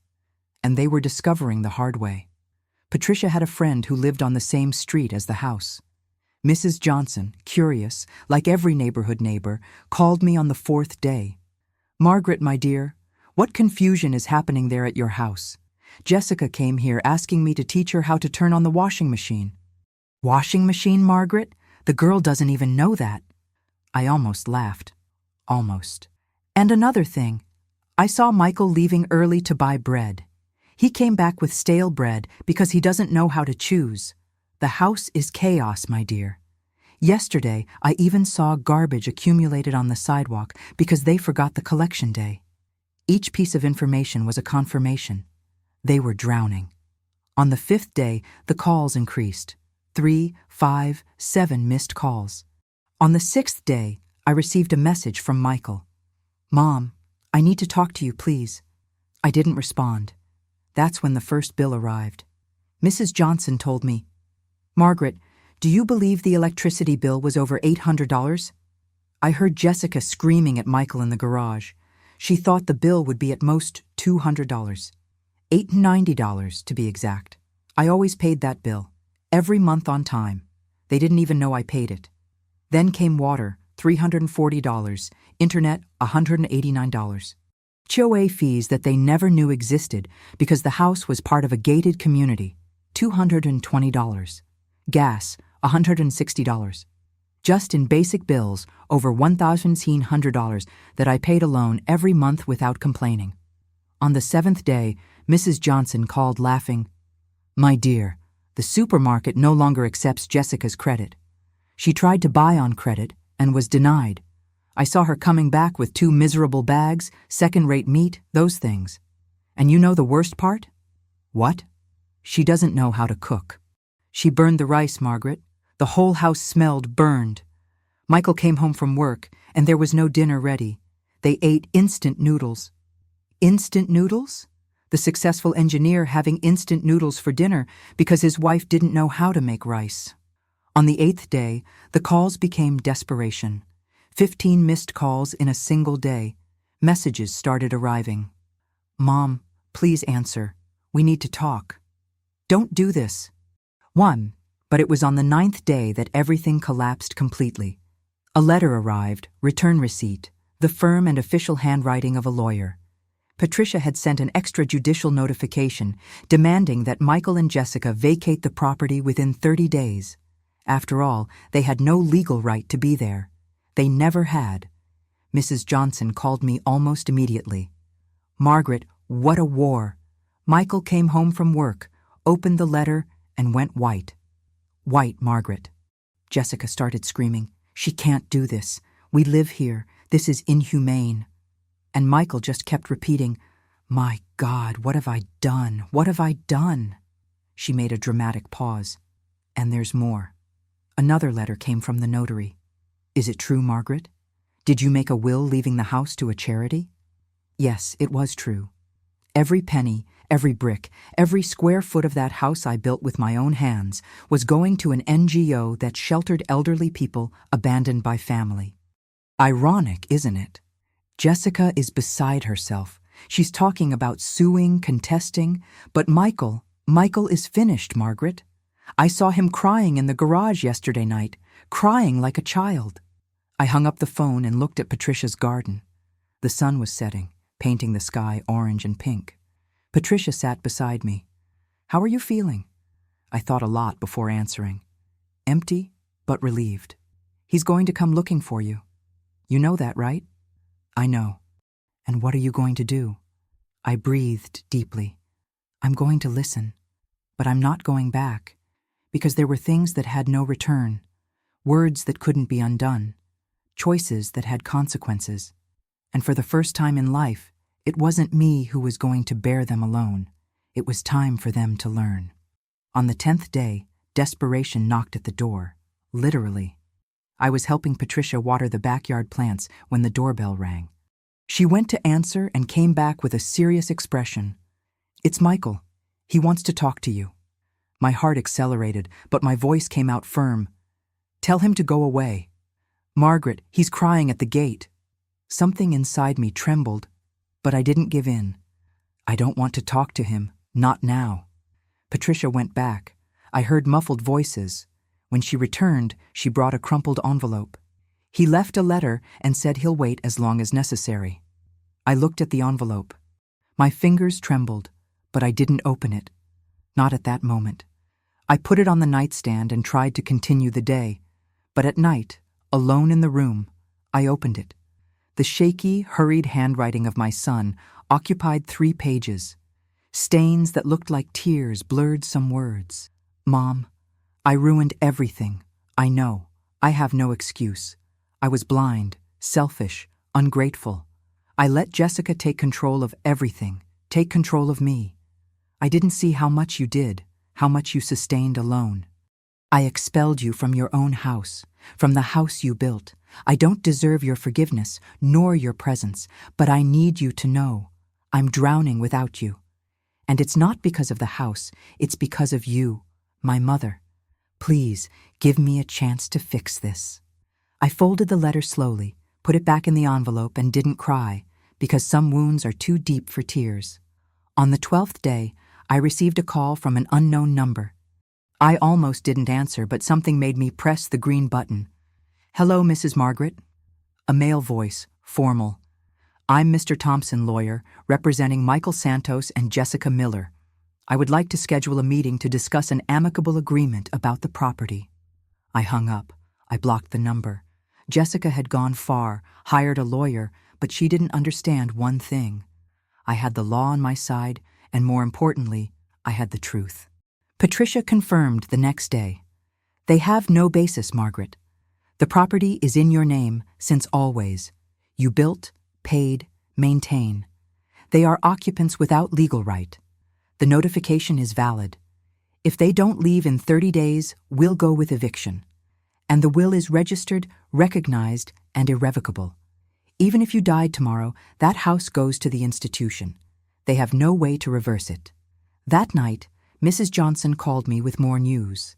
And they were discovering the hard way. Patricia had a friend who lived on the same street as the house. Mrs. Johnson, curious, like every neighborhood neighbor, called me on the fourth day. "Margaret, my dear, what confusion is happening there at your house? Jessica came here asking me to teach her how to turn on the washing machine." "Washing machine, Margaret? The girl doesn't even know that." I almost laughed. Almost. "And another thing. I saw Michael leaving early to buy bread. He came back with stale bread because he doesn't know how to choose. The house is chaos, my dear. Yesterday, I even saw garbage accumulated on the sidewalk because they forgot the collection day." Each piece of information was a confirmation. They were drowning. On the fifth day, the calls increased. 3, 5, 7 missed calls. On the sixth day, I received a message from Michael. "Mom, I need to talk to you, please." I didn't respond. That's when the first bill arrived. Mrs. Johnson told me, "Margaret, do you believe the electricity bill was over $800? I heard Jessica screaming at Michael in the garage. She thought the bill would be at most $200. $890 to be exact. I always paid that bill, every month on time. They didn't even know I paid it. Then came water, $340, internet, $189. HOA fees that they never knew existed because the house was part of a gated community, $220. Gas, $160. Just in basic bills, over $1,700 that I paid alone every month without complaining. On the seventh day, Mrs. Johnson called laughing, "My dear, the supermarket no longer accepts Jessica's credit. She tried to buy on credit and was denied. I saw her coming back with 2 miserable bags, second-rate meat, those things. And you know the worst part? What? She doesn't know how to cook. She burned the rice, Margaret. The whole house smelled burned. Michael came home from work, and there was no dinner ready. They ate instant noodles." Instant noodles? The successful engineer having instant noodles for dinner because his wife didn't know how to make rice. On the 8th day, the calls became desperation. 15 missed calls in a single day. Messages started arriving. "Mom, please answer. We need to talk." "Don't do this." But it was on the 9th day that everything collapsed completely. A letter arrived, return receipt, the firm and official handwriting of a lawyer. Patricia had sent an extrajudicial notification demanding that Michael and Jessica vacate the property within 30 days. After all, they had no legal right to be there. They never had. Mrs. Johnson called me almost immediately. "Margaret, what a war." Michael came home from work, opened the letter, and went white. "White, Margaret." Jessica started screaming, "She can't do this. We live here. This is inhumane." And Michael just kept repeating, "My God, what have I done? What have I done?" She made a dramatic pause. "And there's more." Another letter came from the notary. "Is it true, Margaret? Did you make a will leaving the house to a charity?" Yes, it was true. Every penny, every brick, every square foot of that house I built with my own hands was going to an NGO that sheltered elderly people abandoned by family. Ironic, isn't it? Jessica is beside herself. She's talking about suing, contesting, but Michael is finished, Margaret. I saw him crying in the garage yesterday night, crying like a child. I hung up the phone and looked at Patricia's garden. The sun was setting, painting the sky orange and pink. Patricia sat beside me. "How are you feeling?" I thought a lot before answering. "Empty, but relieved. He's going to come looking for you. You know that, right?" "I know." "And what are you going to do?" I breathed deeply. "I'm going to listen. But I'm not going back, because there were things that had no return, words that couldn't be undone, choices that had consequences. And for the first time in life, it wasn't me who was going to bear them alone. It was time for them to learn." On the 10th day, desperation knocked at the door, literally. I was helping Patricia water the backyard plants when the doorbell rang. She went to answer and came back with a serious expression. "It's Michael. He wants to talk to you." My heart accelerated, but my voice came out firm. "Tell him to go away. Margaret, he's crying at the gate." Something inside me trembled, but I didn't give in. "I don't want to talk to him, not now." Patricia went back. I heard muffled voices. When she returned, she brought a crumpled envelope. "He left a letter and said he'll wait as long as necessary." I looked at the envelope. My fingers trembled, but I didn't open it. Not at that moment. I put it on the nightstand and tried to continue the day. But at night, alone in the room, I opened it. The shaky, hurried handwriting of my son occupied 3 pages. Stains that looked like tears blurred some words. "Mom, I ruined everything. I know. I have no excuse. I was blind, selfish, ungrateful. I let Jessica take control of everything, take control of me. I didn't see how much you did, how much you sustained alone. I expelled you from your own house, from the house you built. I don't deserve your forgiveness, nor your presence, but I need you to know. I'm drowning without you. And it's not because of the house, it's because of you, my mother. Please, give me a chance to fix this." I folded the letter slowly, put it back in the envelope, and didn't cry, because some wounds are too deep for tears. On the 12th day, I received a call from an unknown number. I almost didn't answer, but something made me press the green button. "Hello, Mrs. Margaret." A male voice, formal. "I'm Mr. Thompson, lawyer, representing Michael Santos and Jessica Miller. I would like to schedule a meeting to discuss an amicable agreement about the property." I hung up. I blocked the number. Jessica had gone far, hired a lawyer, but she didn't understand one thing. I had the law on my side, and more importantly, I had the truth. Patricia confirmed the next day. "They have no basis, Margaret. The property is in your name since always. You built, paid, maintain. They are occupants without legal right. The notification is valid. If they don't leave in 30 days, we'll go with eviction. And the will is registered, recognized, and irrevocable. Even if you died tomorrow, that house goes to the institution. They have no way to reverse it." That night, Mrs. Johnson called me with more news.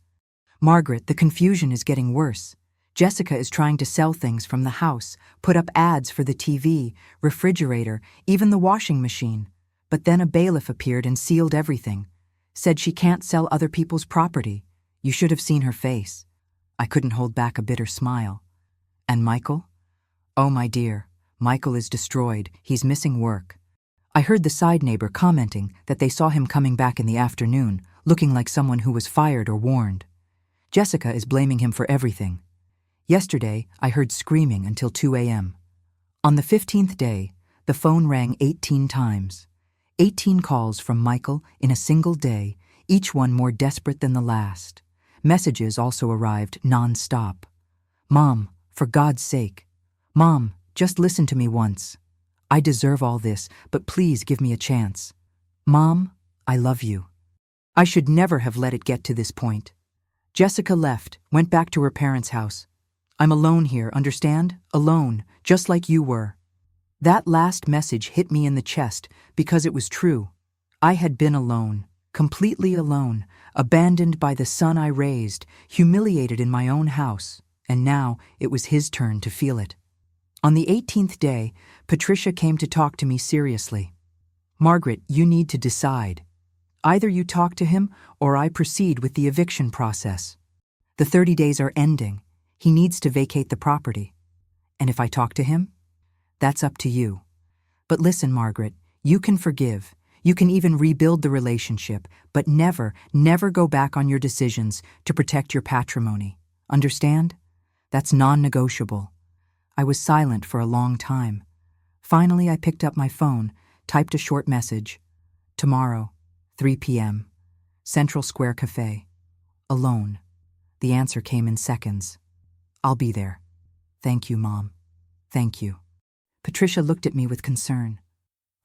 "Margaret, the confusion is getting worse. Jessica is trying to sell things from the house, put up ads for the TV, refrigerator, even the washing machine. But then a bailiff appeared and sealed everything. Said she can't sell other people's property. You should have seen her face." I couldn't hold back a bitter smile. "And Michael?" "Oh, my dear, Michael is destroyed. He's missing work." I heard the side neighbor commenting that they saw him coming back in the afternoon, looking like someone who was fired or warned. Jessica is blaming him for everything. Yesterday, I heard screaming until 2 a.m. On the 15th day, the phone rang 18 times. 18 calls from Michael in a single day, each one more desperate than the last. Messages also arrived non-stop. "Mom, for God's sake. Mom, just listen to me once. I deserve all this, but please give me a chance. Mom, I love you." I should never have let it get to this point. Jessica left, went back to her parents' house. "I'm alone here, understand? Alone, just like you were." That last message hit me in the chest because it was true. I had been alone, completely alone, abandoned by the son I raised, humiliated in my own house, and now it was his turn to feel it. On the 18th day, Patricia came to talk to me seriously. "Margaret, you need to decide. Either you talk to him or I proceed with the eviction process. The 30 days are ending. He needs to vacate the property. And if I talk to him, that's up to you. But listen, Margaret, you can forgive. You can even rebuild the relationship, but never, never go back on your decisions to protect your patrimony. Understand? That's non-negotiable. I was silent for a long time. Finally, I picked up my phone, typed a short message. Tomorrow, 3 p.m., Central Square Cafe. Alone. The answer came in seconds. I'll be there. Thank you, Mom. Thank you. Patricia looked at me with concern.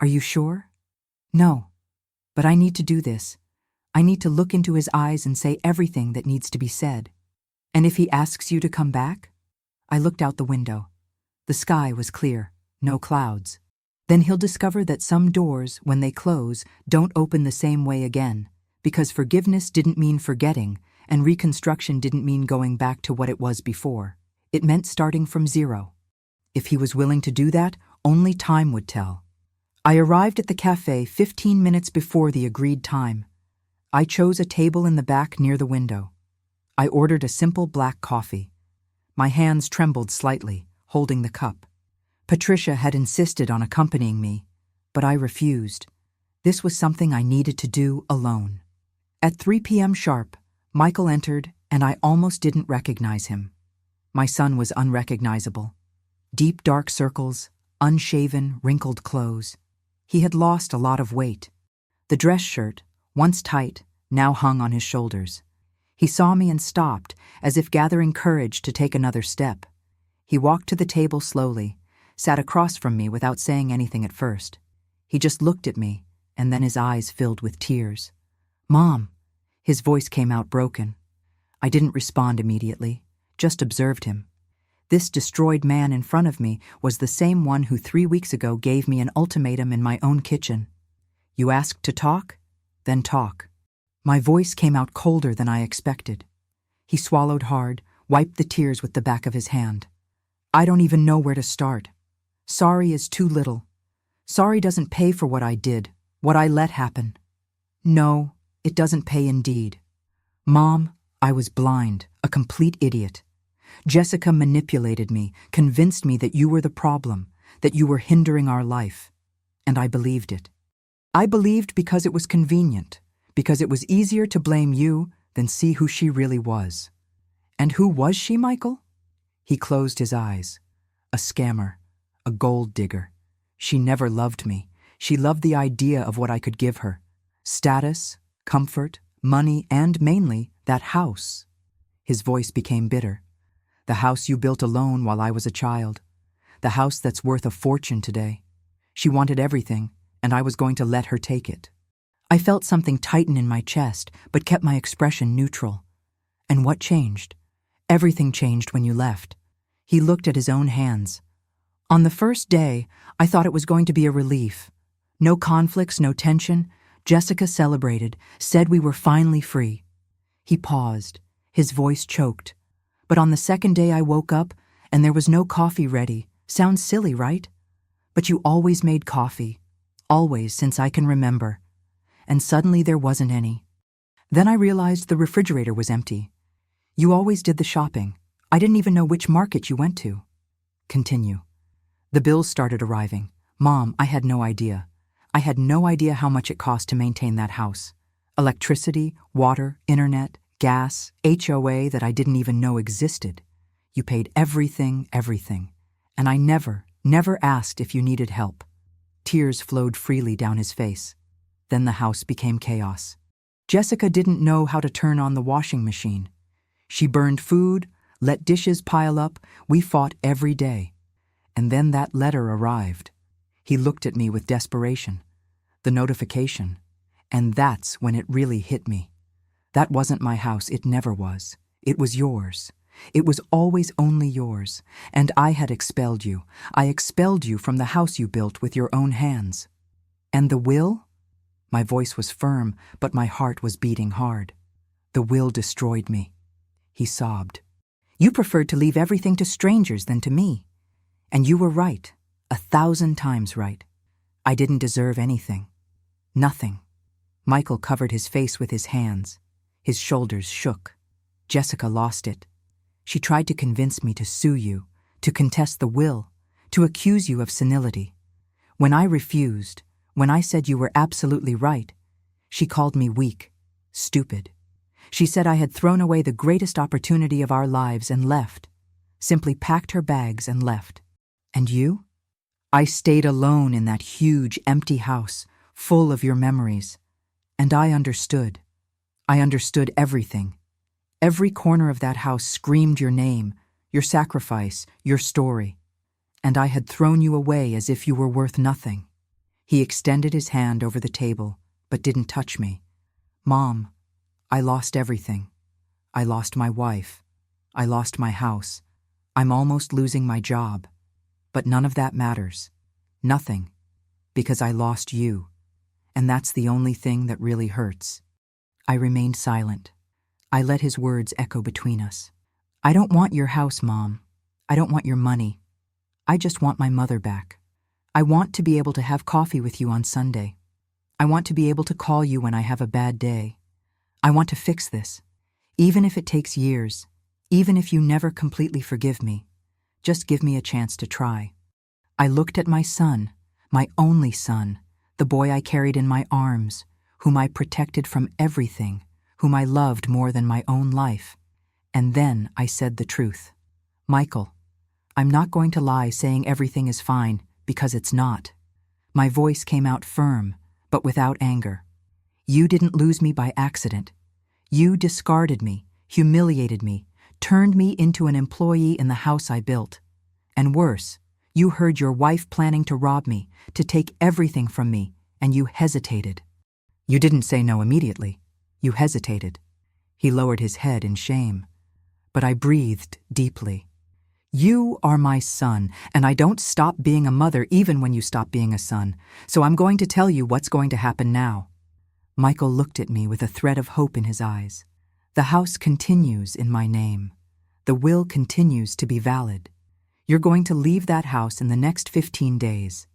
Are you sure? No. But I need to do this. I need to look into his eyes and say everything that needs to be said. And if he asks you to come back? I looked out the window. The sky was clear, no clouds. Then he'll discover that some doors, when they close, don't open the same way again, because forgiveness didn't mean forgetting, and reconstruction didn't mean going back to what it was before. It meant starting from zero. If he was willing to do that, only time would tell. I arrived at the cafe 15 minutes before the agreed time. I chose a table in the back near the window. I ordered a simple black coffee. My hands trembled slightly, holding the cup. Patricia had insisted on accompanying me, but I refused. This was something I needed to do alone. At 3 p.m. sharp, Michael entered, and I almost didn't recognize him. My son was unrecognizable. Deep dark circles, unshaven, wrinkled clothes. He had lost a lot of weight. The dress shirt, once tight, now hung on his shoulders. He saw me and stopped, as if gathering courage to take another step. He walked to the table slowly, sat across from me without saying anything at first. He just looked at me, and then his eyes filled with tears. Mom! His voice came out broken. I didn't respond immediately, just observed him. This destroyed man in front of me was the same one who 3 weeks ago gave me an ultimatum in my own kitchen. You asked to talk? Then talk. My voice came out colder than I expected. He swallowed hard, wiped the tears with the back of his hand. I don't even know where to start. Sorry is too little. Sorry doesn't pay for what I did, what I let happen. No, it doesn't pay indeed. Mom, I was blind, a complete idiot. Jessica manipulated me, convinced me that you were the problem, that you were hindering our life. And I believed it. I believed because it was convenient, because it was easier to blame you than see who she really was. And who was she, Michael? He closed his eyes. A scammer, a gold digger. She never loved me. She loved the idea of what I could give her. Status, comfort, money, and mainly, that house. His voice became bitter. The house you built alone while I was a child. The house that's worth a fortune today. She wanted everything, and I was going to let her take it. I felt something tighten in my chest, but kept my expression neutral. And what changed? Everything changed when you left. He looked at his own hands. On the first day, I thought it was going to be a relief. No conflicts, no tension. Jessica celebrated, said we were finally free. He paused. His voice choked. But on the second day I woke up, and there was no coffee ready. Sounds silly, right? But you always made coffee. Always, since I can remember. And suddenly there wasn't any. Then I realized the refrigerator was empty. You always did the shopping. I didn't even know which market you went to. Continue. The bills started arriving. Mom, I had no idea. I had no idea how much it cost to maintain that house. Electricity, water, internet, gas, HOA that I didn't even know existed. You paid everything. And I never asked if you needed help. Tears flowed freely down his face. Then the house became chaos. Jessica didn't know how to turn on the washing machine. She burned food, let dishes pile up. We fought every day. And then that letter arrived. He looked at me with desperation. The notification. And that's when it really hit me. That wasn't my house, it never was. It was yours. It was always only yours. And I had expelled you. I expelled you from the house you built with your own hands. And the will? My voice was firm, but my heart was beating hard. The will destroyed me. He sobbed. You preferred to leave everything to strangers than to me. And you were right, 1,000 times right. I didn't deserve anything. Nothing. Michael covered his face with his hands. His shoulders shook. Jessica lost it. She tried to convince me to sue you, to contest the will, to accuse you of senility. When I refused, when I said you were absolutely right, she called me weak, stupid. She said I had thrown away the greatest opportunity of our lives and left, simply packed her bags and left. And you? I stayed alone in that huge, empty house, full of your memories. And I understood. I understood everything. Every corner of that house screamed your name, your sacrifice, your story. And I had thrown you away as if you were worth nothing. He extended his hand over the table, but didn't touch me. Mom, I lost everything. I lost my wife. I lost my house. I'm almost losing my job. But none of that matters. Nothing. Because I lost you. And that's the only thing that really hurts. I remained silent. I let his words echo between us. I don't want your house, Mom. I don't want your money. I just want my mother back. I want to be able to have coffee with you on Sunday. I want to be able to call you when I have a bad day. I want to fix this, even if it takes years, even if you never completely forgive me. Just give me a chance to try. I looked at my son, my only son, the boy I carried in my arms, whom I protected from everything, whom I loved more than my own life. And then I said the truth. Michael, I'm not going to lie saying everything is fine, because it's not. My voice came out firm, but without anger. You didn't lose me by accident. You discarded me, humiliated me, turned me into an employee in the house I built. And worse, you heard your wife planning to rob me, to take everything from me, and you hesitated. You didn't say no immediately. You hesitated. He lowered his head in shame. But I breathed deeply. You are my son, and I don't stop being a mother even when you stop being a son, so I'm going to tell you what's going to happen now. Michael looked at me with a thread of hope in his eyes. The house continues in my name. The will continues to be valid. You're going to leave that house in the next 15 days.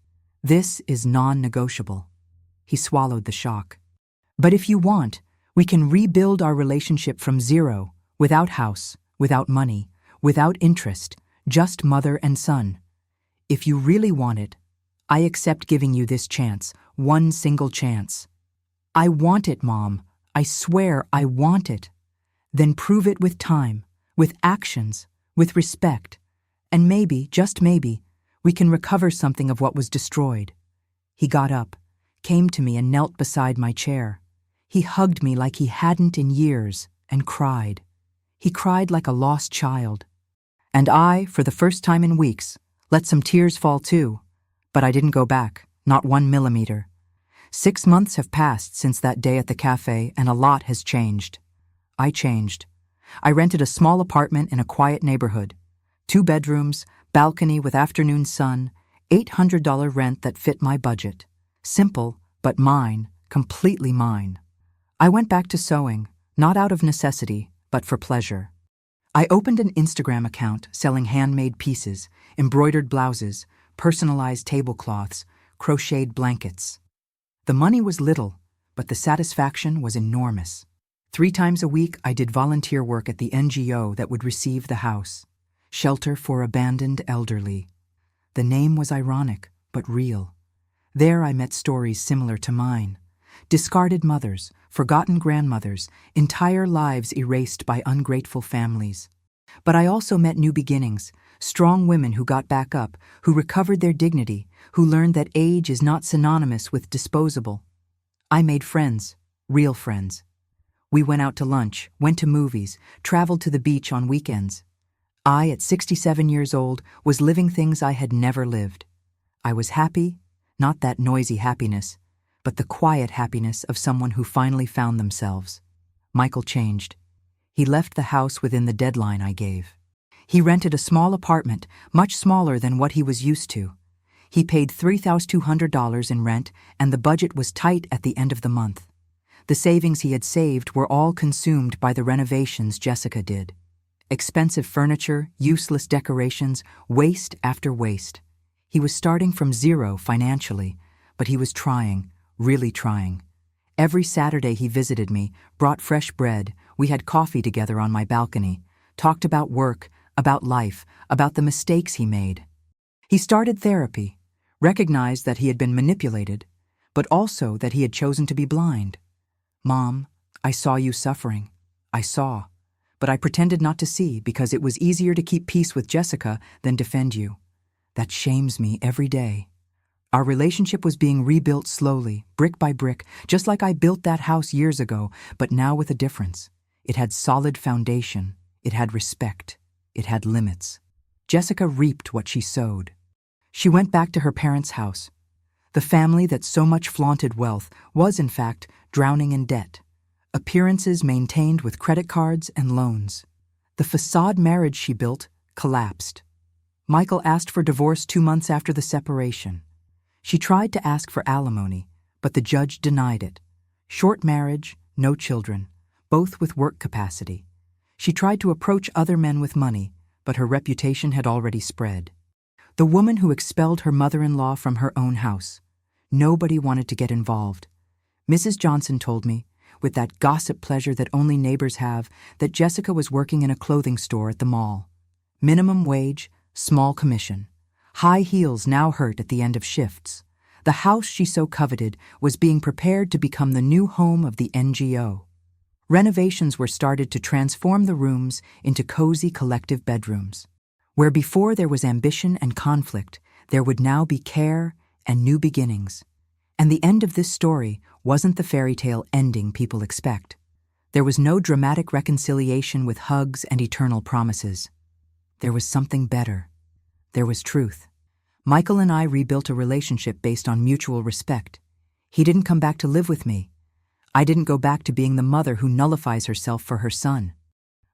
This is non-negotiable. He swallowed the shock. But if you want, we can rebuild our relationship from zero, without house, without money, without interest, just mother and son. If you really want it, I accept giving you this chance, one single chance. I want it, Mom. I swear I want it. Then prove it with time, with actions, with respect. And maybe, just maybe, we can recover something of what was destroyed. He got up, came to me and knelt beside my chair. He hugged me like he hadn't in years and cried. He cried like a lost child. And I, for the first time in weeks, let some tears fall too. But I didn't go back, not 1 millimeter. 6 months have passed since that day at the cafe, and a lot has changed. I changed. I rented a small apartment in a quiet neighborhood. 2 bedrooms, balcony with afternoon sun, $800 rent that fit my budget. Simple, but mine, completely mine. I went back to sewing, not out of necessity, but for pleasure. I opened an Instagram account selling handmade pieces, embroidered blouses, personalized tablecloths, crocheted blankets. The money was little, but the satisfaction was enormous. 3 times a week, I did volunteer work at the NGO that would receive the house, Shelter for Abandoned Elderly. The name was ironic, but real. There I met stories similar to mine. Discarded mothers, forgotten grandmothers, entire lives erased by ungrateful families. But I also met new beginnings, strong women who got back up, who recovered their dignity, who learned that age is not synonymous with disposable. I made friends, real friends. We went out to lunch, went to movies, traveled to the beach on weekends. I, at 67 years old, was living things I had never lived. I was happy, not that noisy happiness, but the quiet happiness of someone who finally found themselves. Michael changed. He left the house within the deadline I gave. He rented a small apartment, much smaller than what he was used to. He paid $3,200 in rent, and the budget was tight at the end of the month. The savings he had saved were all consumed by the renovations Jessica did. Expensive furniture, useless decorations, waste after waste. He was starting from zero financially, but he was trying, really trying. Every Saturday he visited me, brought fresh bread, we had coffee together on my balcony, talked about work, about life, about the mistakes he made. He started therapy, recognized that he had been manipulated, but also that he had chosen to be blind. "Mom, I saw you suffering. I saw. But I pretended not to see because it was easier to keep peace with Jessica than defend you. That shames me every day." Our relationship was being rebuilt slowly, brick by brick, just like I built that house years ago, but now with a difference. It had solid foundation. It had respect. It had limits. Jessica reaped what she sowed. She went back to her parents' house. The family that so much flaunted wealth was, in fact, drowning in debt. Appearances maintained with credit cards and loans. The facade marriage she built collapsed. Michael asked for divorce 2 months after the separation. She tried to ask for alimony, but the judge denied it. Short marriage, no children, both with work capacity. She tried to approach other men with money, but her reputation had already spread. The woman who expelled her mother-in-law from her own house. Nobody wanted to get involved. Mrs. Johnson told me, with that gossip pleasure that only neighbors have, that Jessica was working in a clothing store at the mall. Minimum wage, small commission. High heels now hurt at the end of shifts. The house she so coveted was being prepared to become the new home of the NGO. Renovations were started to transform the rooms into cozy collective bedrooms. Where before there was ambition and conflict, there would now be care and new beginnings. And the end of this story wasn't the fairy tale ending people expect. There was no dramatic reconciliation with hugs and eternal promises. There was something better. There was truth. Michael and I rebuilt a relationship based on mutual respect. He didn't come back to live with me. I didn't go back to being the mother who nullifies herself for her son.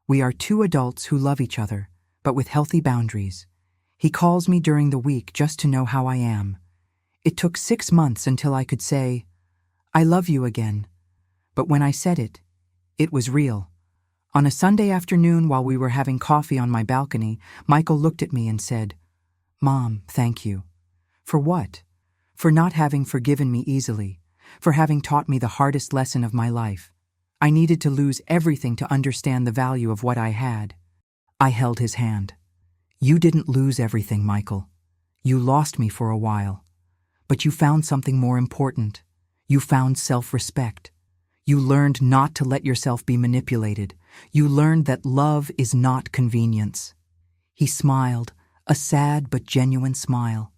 We are 2 adults who love each other, but with healthy boundaries. He calls me during the week just to know how I am. It took 6 months until I could say, "I love you again." But when I said it, it was real. On a Sunday afternoon while we were having coffee on my balcony, Michael looked at me and said, "Mom, thank you." For what? For not having forgiven me easily, for having taught me the hardest lesson of my life. I needed to lose everything to understand the value of what I had. I held his hand. "You didn't lose everything, Michael. You lost me for a while. But you found something more important. You found self-respect. You learned not to let yourself be manipulated. You learned that love is not convenience." He smiled, a sad but genuine smile.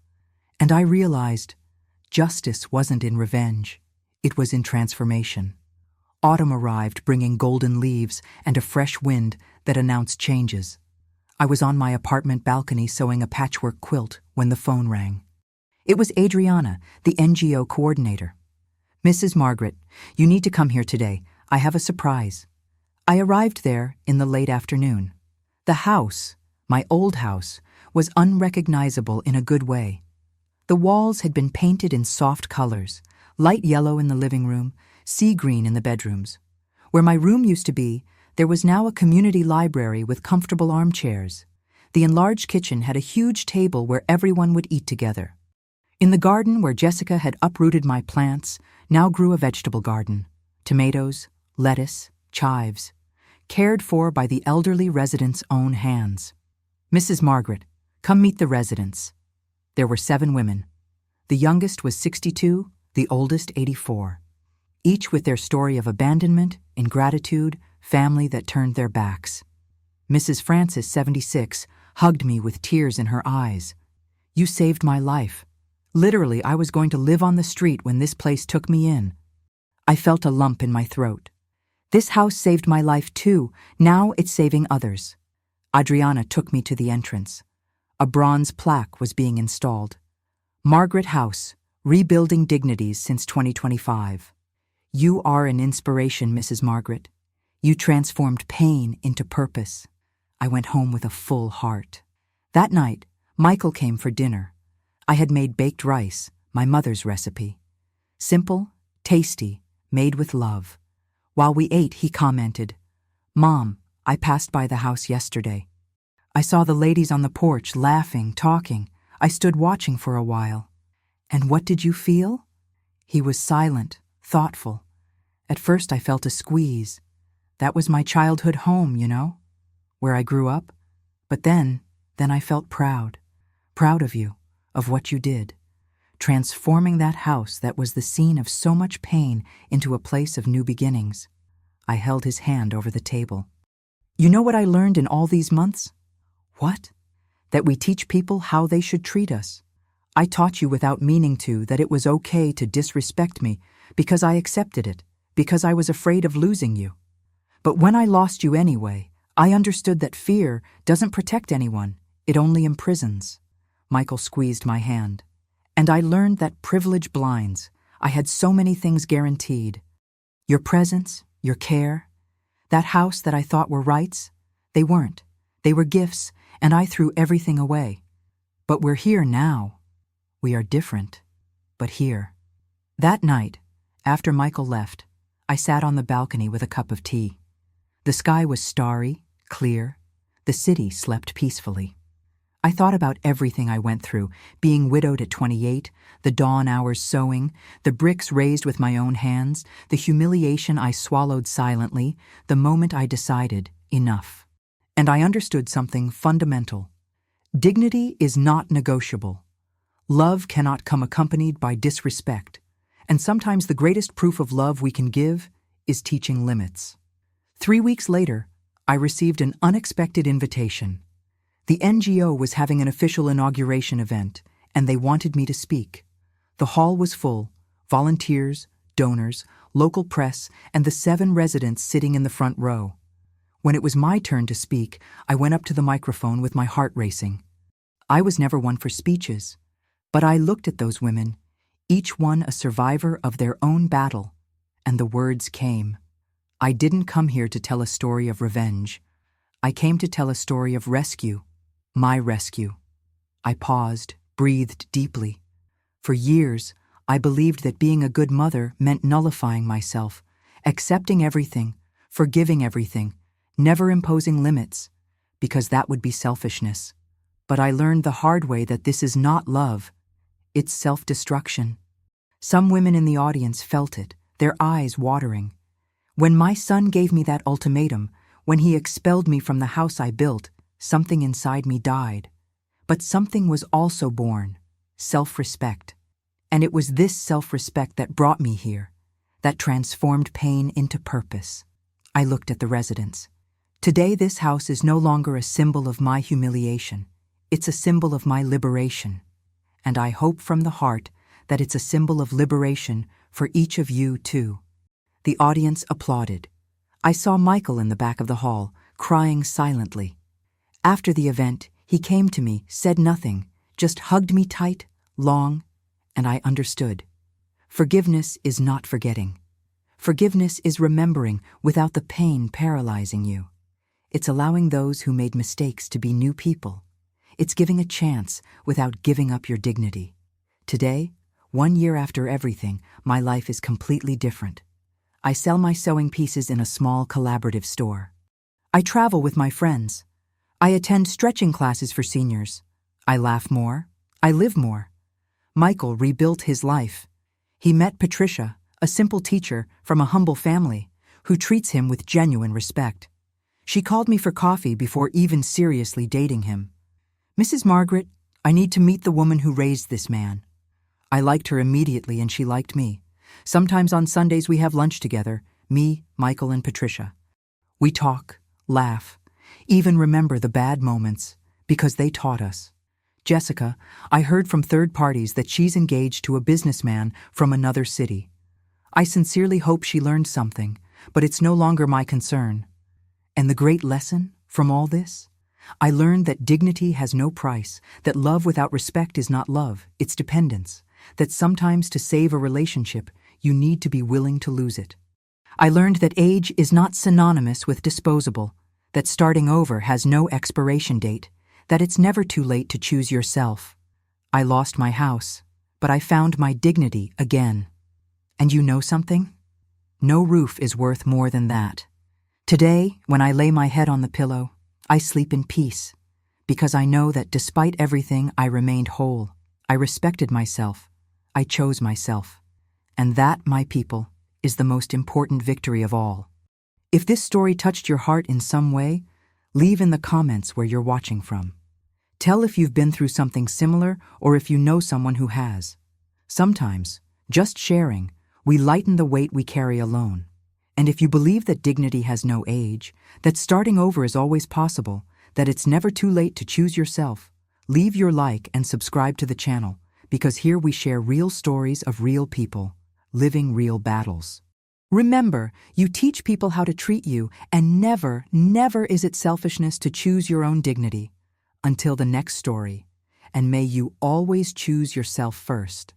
And I realized justice wasn't in revenge. It was in transformation. Autumn arrived bringing golden leaves and a fresh wind that announced changes. I was on my apartment balcony sewing a patchwork quilt when the phone rang. It was Adriana, the NGO coordinator. "Mrs. Margaret, you need to come here today. I have a surprise." I arrived there in the late afternoon. The house, my old house, was unrecognizable in a good way. The walls had been painted in soft colors, light yellow in the living room, sea green in the bedrooms. Where my room used to be, there was now a community library with comfortable armchairs. The enlarged kitchen had a huge table where everyone would eat together. In the garden where Jessica had uprooted my plants, now grew a vegetable garden. Tomatoes, lettuce, chives, cared for by the elderly residents' own hands. "Mrs. Margaret, come meet the residents." There were 7 women. The youngest was 62, the oldest 84. Each with their story of abandonment, ingratitude, family that turned their backs. Mrs. Francis, 76, hugged me with tears in her eyes. "You saved my life. Literally, I was going to live on the street when this place took me in." I felt a lump in my throat. This house saved my life too. Now it's saving others. Adriana took me to the entrance. A bronze plaque was being installed. "Margaret House, rebuilding dignities since 2025. You are an inspiration, Mrs. Margaret. You transformed pain into purpose." I went home with a full heart. That night, Michael came for dinner. I had made baked rice, my mother's recipe. Simple, tasty, made with love. While we ate, he commented, "Mom, I passed by the house yesterday. I saw the ladies on the porch laughing, talking. I stood watching for a while. And what did you feel?" He was silent, thoughtful. At first I felt a squeeze. That was my childhood home, you know, where I grew up. But then I felt proud. Proud of you, of what you did. transforming that house that was the scene of so much pain into a place of new beginnings. I held his hand over the table. You know what I learned in all these months? What? That we teach people how they should treat us. I taught you without meaning to that it was okay to disrespect me because I accepted it, because I was afraid of losing you. But when I lost you anyway, I understood that fear doesn't protect anyone, it only imprisons. Michael squeezed my hand. And I learned that privilege blinds. I had so many things guaranteed. Your presence, your care. That house that I thought were rights, they weren't. They were gifts, and I threw everything away. But we're here now. We are different, but here. That night, after Michael left, I sat on the balcony with a cup of tea. The sky was starry, clear. The city slept peacefully. I thought about everything I went through, being widowed at 28, the dawn hours sewing, the bricks raised with my own hands, the humiliation I swallowed silently, the moment I decided, enough. And I understood something fundamental. Dignity is not negotiable. Love cannot come accompanied by disrespect, and sometimes the greatest proof of love we can give is teaching limits. 3 weeks later, I received an unexpected invitation. The NGO was having an official inauguration event, and they wanted me to speak. The hall was full, volunteers, donors, local press, and the 7 residents sitting in the front row. When it was my turn to speak, I went up to the microphone with my heart racing. I was never one for speeches, but I looked at those women, each one a survivor of their own battle, and the words came. I didn't come here to tell a story of revenge. I came to tell a story of rescue. My rescue. I paused, breathed deeply. For years, I believed that being a good mother meant nullifying myself, accepting everything, forgiving everything, never imposing limits, because that would be selfishness. But I learned the hard way that this is not love, it's self-destruction. Some women in the audience felt it, their eyes watering. When my son gave me that ultimatum, when he expelled me from the house I built, something inside me died. But something was also born, self-respect. And it was this self-respect that brought me here, that transformed pain into purpose. I looked at the residents. Today this house is no longer a symbol of my humiliation. It's a symbol of my liberation. And I hope from the heart that it's a symbol of liberation for each of you too. The audience applauded. I saw Michael in the back of the hall, crying silently. After the event, he came to me, said nothing, just hugged me tight, long, and I understood. Forgiveness is not forgetting. Forgiveness is remembering without the pain paralyzing you. It's allowing those who made mistakes to be new people. It's giving a chance without giving up your dignity. Today, 1 year after everything, my life is completely different. I sell my sewing pieces in a small collaborative store. I travel with my friends. I attend stretching classes for seniors. I laugh more. I live more. Michael rebuilt his life. He met Patricia, a simple teacher from a humble family, who treats him with genuine respect. She called me for coffee before even seriously dating him. Mrs. Margaret, I need to meet the woman who raised this man. I liked her immediately and she liked me. Sometimes on Sundays we have lunch together, me, Michael, and Patricia. We talk, laugh, even remember the bad moments, because they taught us. Jessica, I heard from third parties that she's engaged to a businessman from another city. I sincerely hope she learned something, but it's no longer my concern. And the great lesson from all this? I learned that dignity has no price, that love without respect is not love, it's dependence, that sometimes to save a relationship, you need to be willing to lose it. I learned that age is not synonymous with disposable, that starting over has no expiration date, that it's never too late to choose yourself. I lost my house, but I found my dignity again. And you know something? No roof is worth more than that. Today, when I lay my head on the pillow, I sleep in peace, because I know that despite everything, I remained whole. I respected myself. I chose myself. And that, my people, is the most important victory of all. If this story touched your heart in some way, leave in the comments where you're watching from. Tell if you've been through something similar or if you know someone who has. Sometimes, just sharing, we lighten the weight we carry alone. And if you believe that dignity has no age, that starting over is always possible, that it's never too late to choose yourself, leave your like and subscribe to the channel, because here we share real stories of real people, living real battles. Remember, you teach people how to treat you, and never, never is it selfishness to choose your own dignity. Until the next story, and may you always choose yourself first.